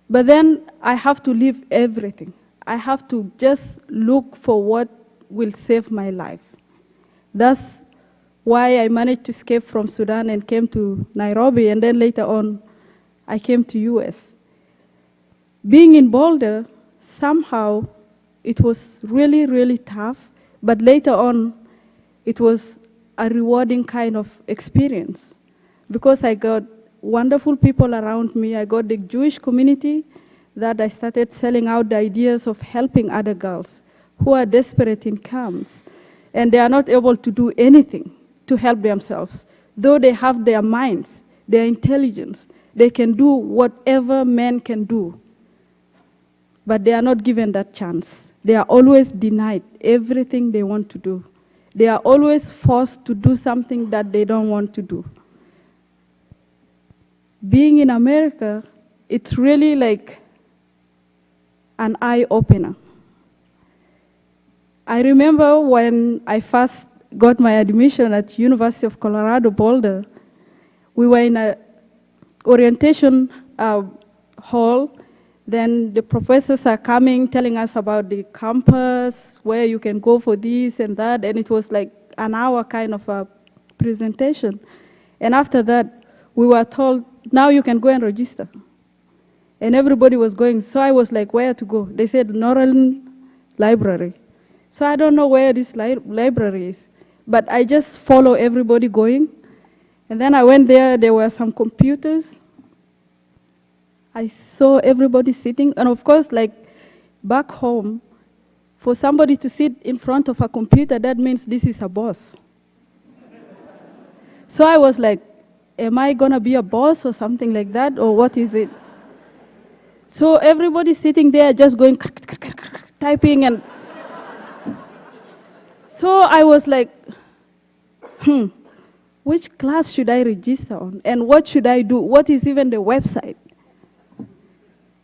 But then I have to leave everything. I have to just look for what will save my life. That's why I managed to escape from Sudan and came to Nairobi, and then later on, I came to US. Being in Boulder, somehow, it was really, really tough, but later on, it was a rewarding kind of experience because I got wonderful people around me. I got the Jewish community that I started selling out the ideas of helping other girls who are desperate in camps, and they are not able to do anything to help themselves. Though they have their minds, their intelligence, they can do whatever men can do. but they are not given that chance. They are always denied everything they want to do. They are always forced to do something that they don't want to do. Being in America, it's really like an eye-opener. I remember when I first got my admission at University of Colorado Boulder, we were in an orientation hall. Then the professors are coming, telling us about the campus, where you can go for this and that, and it was like an hour kind of a presentation. And after that, we were told, now you can go and register. And everybody was going, so I was like, where to go? They said, Northern Library. So I don't know where this library is, but I just follow everybody going. And then I went there were some computers. I saw everybody sitting, and of course, like back home, for somebody to sit in front of a computer, that means this is a boss. So I was like, am I gonna be a boss or something like that, or what is it? So everybody sitting there just going, typing, and so I was like, which class should I register on? And what should I do? What is even the website?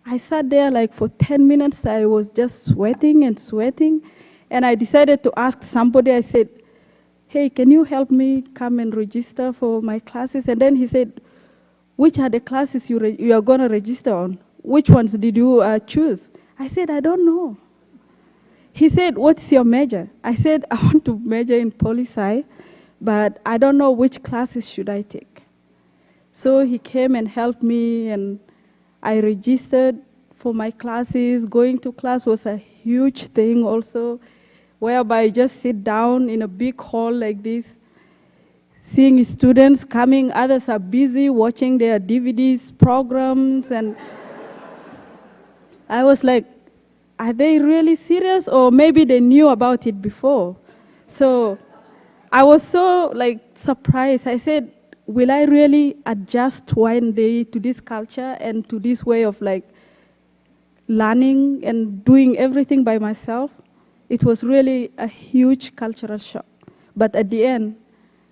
I sat there like for 10 minutes. I was just sweating and sweating. And I decided to ask somebody. I said, hey, can you help me come and register for my classes? And then he said, which are the classes you are going to register on? Which ones did you choose? I said, I don't know. He said, what's your major? I said, I want to major in poli-sci, but I don't know which classes should I take. So he came and helped me, and I registered for my classes. Going to class was a huge thing also, whereby I just sit down in a big hall like this, seeing students coming. Others are busy watching their DVDs, programs, and I was like, are they really serious? Or maybe they knew about it before. So I was so like surprised. I said, will I really adjust one day to this culture and to this way of like learning and doing everything by myself? It was really a huge cultural shock. But at the end,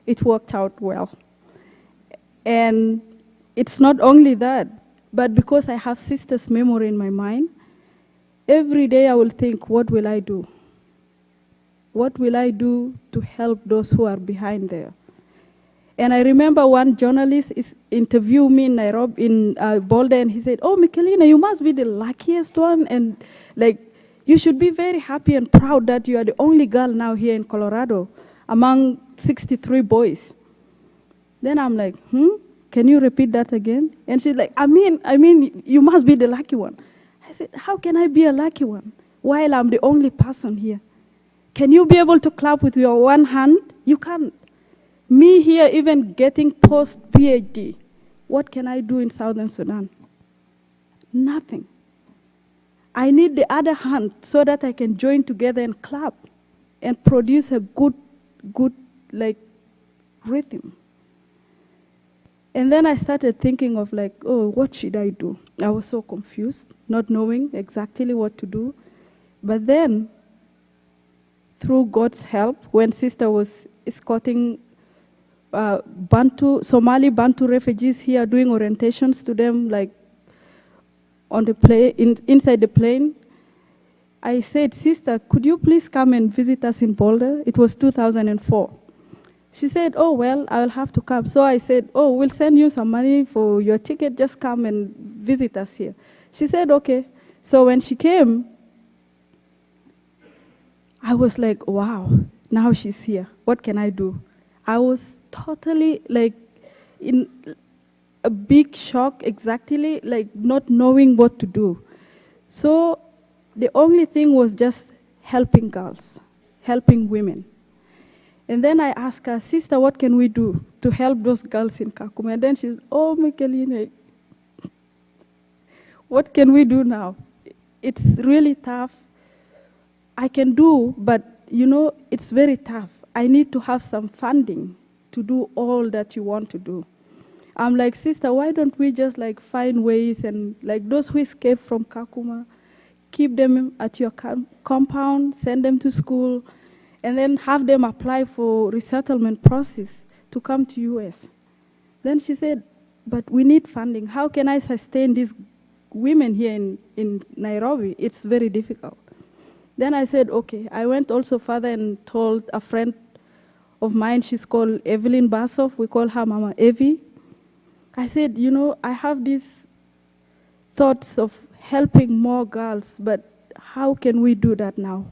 it worked out well. And it's not only that, but because I have sister's memory in my mind, every day I will think, what will I do? What will I do to help those who are behind there? And I remember one journalist interviewed me in Nairobi, in Boulder, and he said, oh, Melina, you must be the luckiest one, and like, you should be very happy and proud that you are the only girl now here in Colorado among 63 boys. Then I'm like, can you repeat that again? And she's like, I mean, you must be the lucky one. I said, how can I be a lucky one while I'm the only person here? Can you be able to clap with your one hand? You can't. Me here even getting post-PhD, what can I do in Southern Sudan? Nothing. I need the other hand so that I can join together and clap and produce a good like rhythm. And then I started thinking of like, oh, what should I do? I was so confused, not knowing exactly what to do. But then, through God's help, when sister was escorting Somali Bantu refugees here, doing orientations to them, like on the plane, inside the plane, I said, sister, could you please come and visit us in Boulder? It was 2004. She said, oh, well, I'll have to come. So I said, oh, we'll send you some money for your ticket. Just come and visit us here. She said, okay. So when she came, I was like, wow, now she's here. What can I do? I was totally like in a big shock, exactly, like not knowing what to do. So the only thing was just helping girls, helping women. And then I asked her, sister, what can we do to help those girls in Kakuma? And then she's, oh, Melina, what can we do now? It's really tough. I can do, but you know, it's very tough. I need to have some funding to do all that you want to do. I'm like, sister, why don't we just like find ways and like those who escape from Kakuma, keep them at your compound, send them to school, and then have them apply for resettlement process to come to US. Then she said, but we need funding. How can I sustain these women here in Nairobi? It's very difficult. Then I said, okay. I went also further and told a friend of mine, she's called Evelyn Bassoff. We call her Mama Evie. I said, you know, I have these thoughts of helping more girls, but how can we do that now?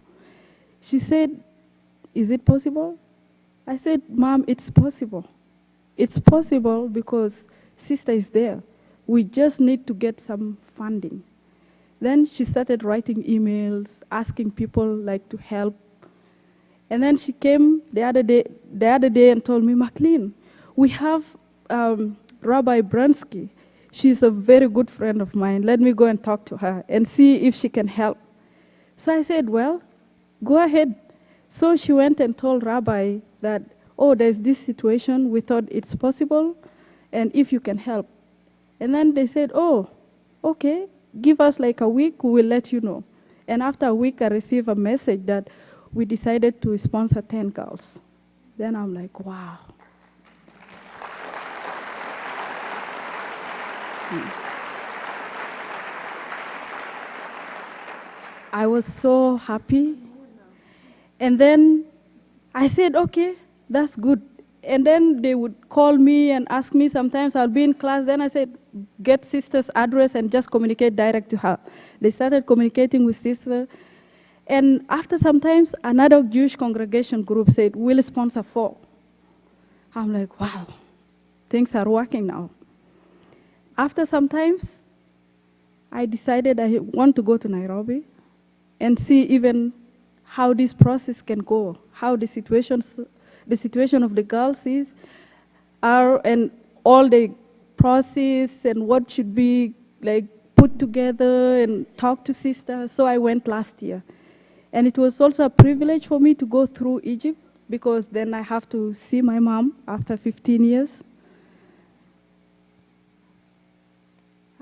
She said, is it possible? I said, Mom, it's possible. It's possible because sister is there. We just need to get some funding. Then she started writing emails, asking people like to help. And then she came the other day and told me, McLean, we have Rabbi Brunsky. She's a very good friend of mine. Let me go and talk to her and see if she can help. So I said, well, go ahead. So she went and told Rabbi that, oh, there's this situation. We thought it's possible, and if you can help. And then they said, oh, okay, give us like a week, we will let you know. And after a week, I received a message that we decided to sponsor 10 girls. Then I'm like, wow. I was so happy. And then I said, okay, that's good. And then they would call me and ask me. Sometimes I'll be in class. Then I said, get sister's address and just communicate direct to her. They started communicating with sister. And after sometimes, another Jewish congregation group said, we'll sponsor 4. I'm like, wow, things are working now. After sometimes, I decided I want to go to Nairobi and see even how this process can go, how the situation of the girls are, and all the process and what should be like put together and talk to sisters. So I went last year. And it was also a privilege for me to go through Egypt, because then I have to see my mom after 15 years.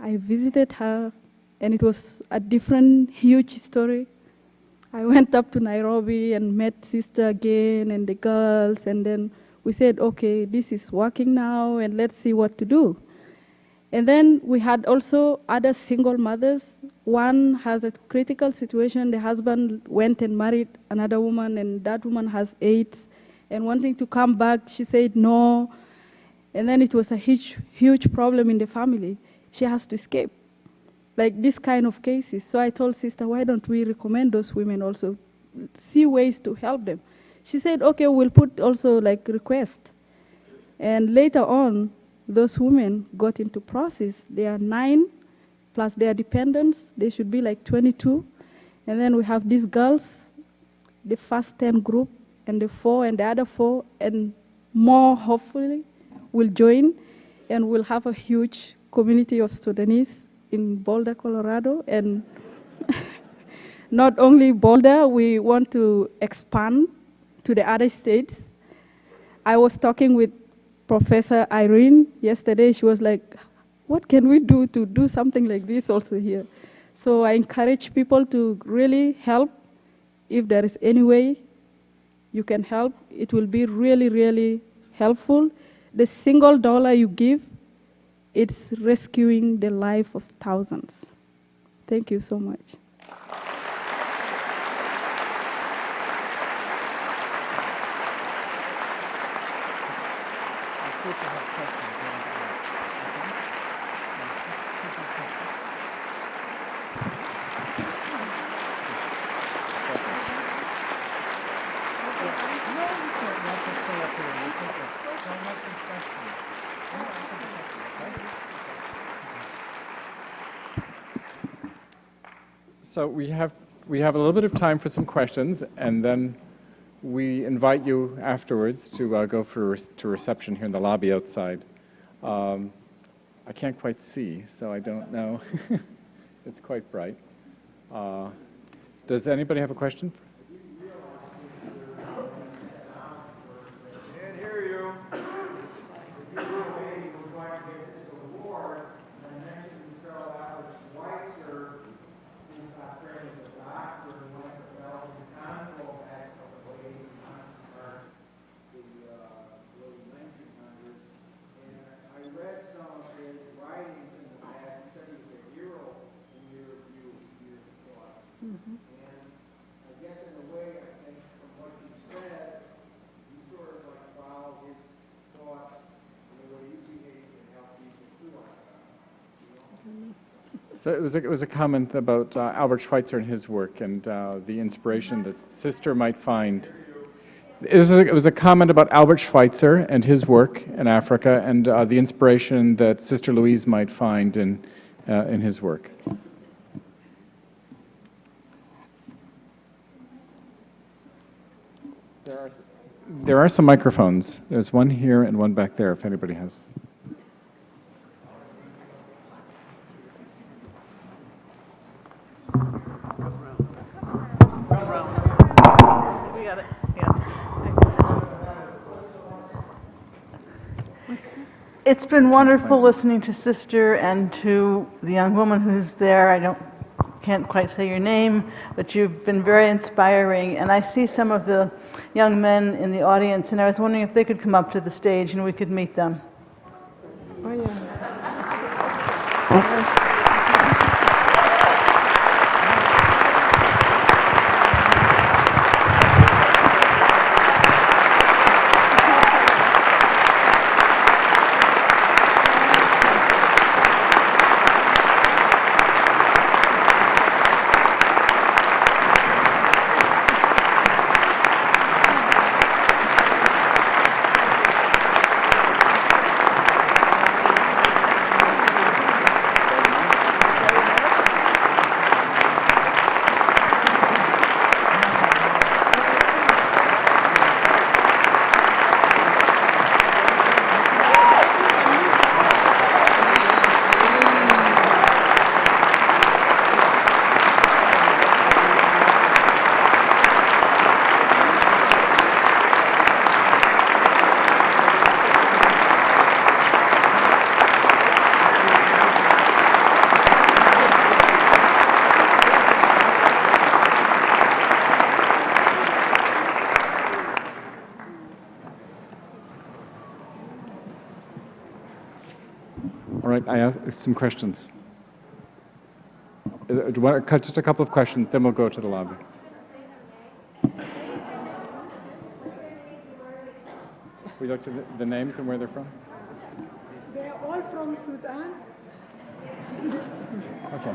I visited her, and it was a different, huge story. I went up to Nairobi and met sister again and the girls, and then we said, okay, this is working now, and let's see what to do. And then we had also other single mothers. One has a critical situation. The husband went and married another woman, and that woman has AIDS. And wanting to come back, she said no. And then it was a huge, huge problem in the family. She has to escape, like this kind of cases. So I told sister, why don't we recommend those women also, see ways to help them? She said, okay, we'll put also like request. And later on, those women got into process. They are 9, plus their dependents. They should be like 22. And then we have these girls, the first 10 group, and the 4, and the other 4, and more hopefully will join, and we'll have a huge community of Sudanese in Boulder, Colorado. And not only Boulder, we want to expand to the other states. I was talking with Professor Irene yesterday. She was like, what can we do to do something like this also here? So I encourage people to really help. If there is any way you can help, it will be really, really helpful. The single dollar you give, it's rescuing the life of thousands. Thank you so much. So we have a little bit of time for some questions, and then we invite you afterwards to go to reception here in the lobby outside. I can't quite see, so I don't know. It's quite bright. Does anybody have a question? So it was a comment about Albert Schweitzer and his work and the inspiration that Sister might find. It was a comment about Albert Schweitzer and his work in Africa and the inspiration that Sister Louise might find in his work. There are some microphones. There's one here and one back there if anybody has. It's been wonderful listening to Sister and to the young woman who's there. I can't quite say your name, but you've been very inspiring. And I see some of the young men in the audience, and I was wondering if they could come up to the stage and we could meet them. Oh, yeah. All right, I ask some questions. Do you want to, just a couple of questions, then we'll go to the lobby. We looked at the names and where they're from? They're all from Sudan. Okay.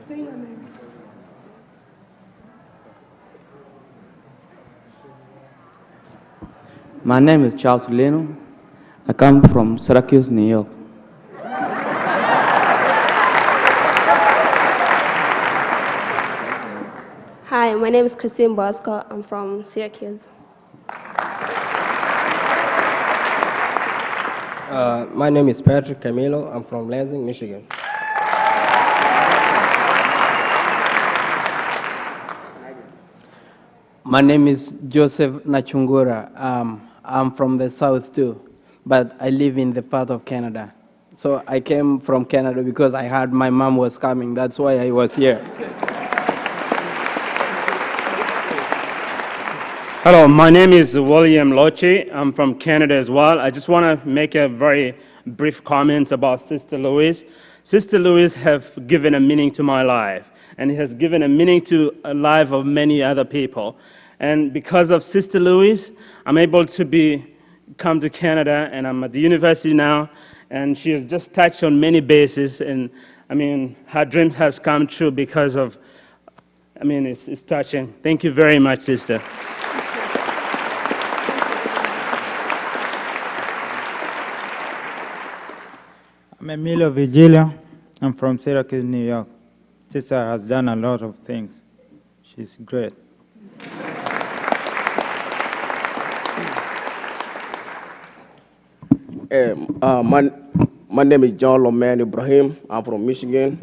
Say your name. My name is Charles Leno. I come from Syracuse, New York. Hi, my name is Christine Bosco. I'm from Syracuse. My name is Patrick Camilo. I'm from Lansing, Michigan. My name is Joseph Nachungura. I'm from the south too, but I live in the part of Canada. So I came from Canada because I heard my mom was coming. That's why I was here. Hello, my name is William Loche. I'm from Canada as well. I just want to make a very brief comment about Sister Louise. Sister Louise has given a meaning to my life, and it has given a meaning to the life of many other people. And because of Sister Louise, I'm able to come to Canada, and I'm at the university now, and she has just touched on many bases, and I mean, her dream has come true because of, I mean, it's touching. Thank you very much, Sister. I'm Emilio Vigilio. I'm from Syracuse, New York. Sister has done a lot of things. She's great. My name is John Loman Ibrahim. I'm from Michigan.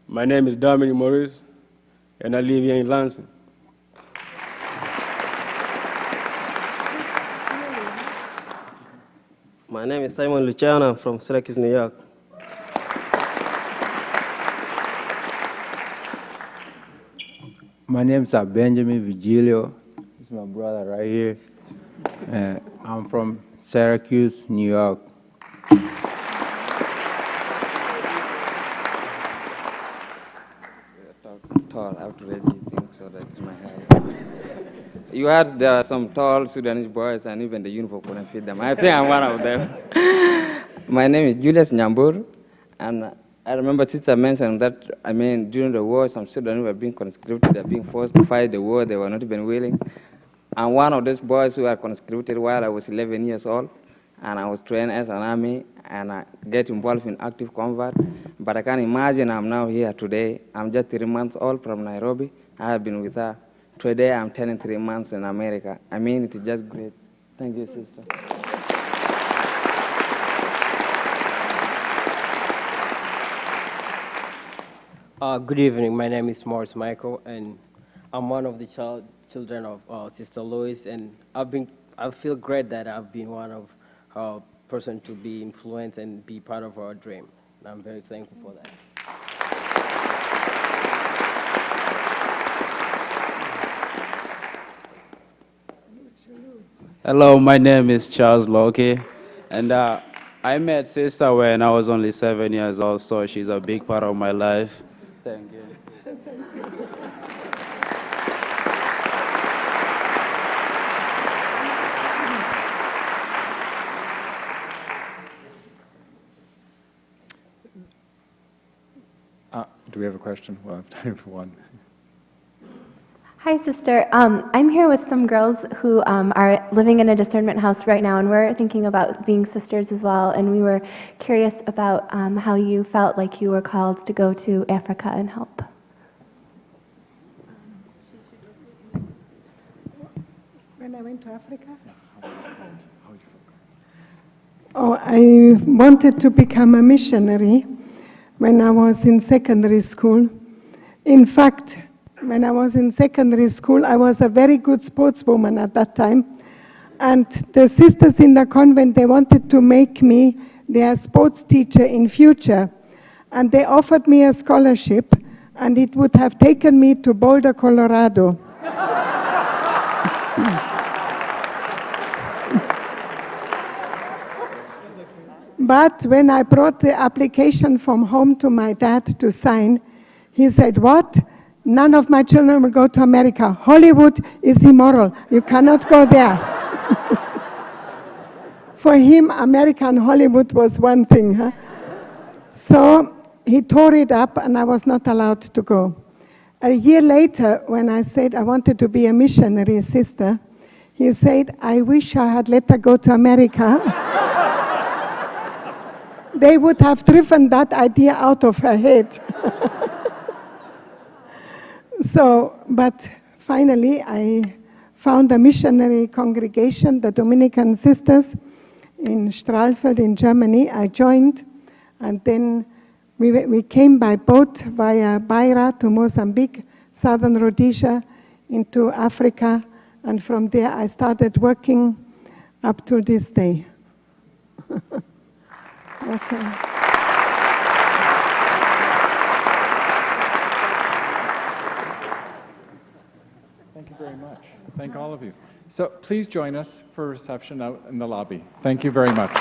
My name is Dominic Morris, and I live here in Lansing. My name is Simon Luciano. I'm from Syracuse, New York. My name's Benjamin Vigilio. This is my brother right here. I'm from Syracuse, New York. Tall, I have to read these things, so that's my height. You heard there are some tall Sudanese boys, and even the uniform couldn't fit them. I think I'm one of them. My name is Julius Nyambur, and I remember Sister mentioned that, during the war, some Sudanese were being conscripted, they were being forced to fight the war, they were not even willing. And one of those boys who were conscripted while I was 11 years old, and I was trained as an army, and I get involved in active combat. But I can't imagine I'm now here today. I'm just 3 months old from Nairobi. I have been with her. Today I'm turning 3 months in America. It is just great. Thank you, sister. Good evening. My name is Morris Michael, and I'm one of the children of Sister Louise, and I feel great that I've been one of her person to be influenced and be part of our dream. And I'm very thankful for that. Hello, my name is Charles Loki, and I met Sister when I was only 7 years old, so she's a big part of my life. Thank you. Do we have a question? Well, I have time for one. Hi, sister. I'm here with some girls who are living in a discernment house right now, and we're thinking about being sisters as well, and we were curious about how you felt like you were called to go to Africa and help. When I went to Africa? Oh, I wanted to become a missionary when I was in secondary school. In fact, when I was in secondary school, I was a very good sportswoman at that time. And the sisters in the convent, they wanted to make me their sports teacher in future. And they offered me a scholarship, and it would have taken me to Boulder, Colorado. But when I brought the application from home to my dad to sign, he said, "What? None of my children will go to America. Hollywood is immoral. You cannot go there." For him, America and Hollywood was one thing. Huh? So he tore it up, and I was not allowed to go. A year later, when I said I wanted to be a missionary sister, he said, "I wish I had let her go to America." They would have driven that idea out of her head. But finally, I found a missionary congregation, the Dominican Sisters, in Stralfeld in Germany. I joined, and then we came by boat via Beira to Mozambique, southern Rhodesia, into Africa, and from there I started working up to this day. Okay. Thank you very much. Thank all of you. So please join us for reception out in the lobby. Thank you very much.